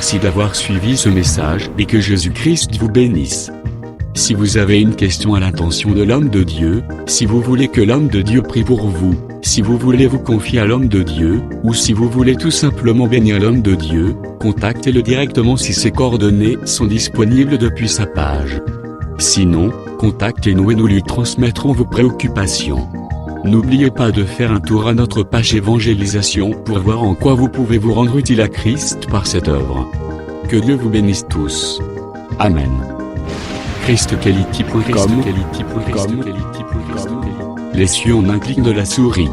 Merci d'avoir suivi ce message et que Jésus-Christ vous bénisse. Si vous avez une question à l'intention de l'homme de Dieu, si vous voulez que l'homme de Dieu prie pour vous, si vous voulez vous confier à l'homme de Dieu, ou si vous voulez tout simplement bénir l'homme de Dieu, contactez-le directement si ses coordonnées sont disponibles depuis sa page. Sinon, contactez-nous et nous lui transmettrons vos préoccupations. N'oubliez pas de faire un tour à notre page évangélisation pour voir en quoi vous pouvez vous rendre utile à Christ par cette œuvre. Que Dieu vous bénisse tous. Amen. ChristKelity.com. Les cieux en un clic de la souris.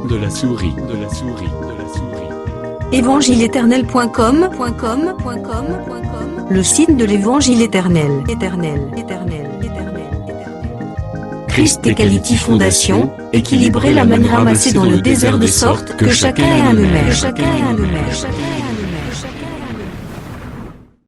Évangile-éternel.com, le site de l'évangile éternel. Christ et Quality Fondation, équilibrer la manne ramassée dans le désert de sorte que chacun ait un maire.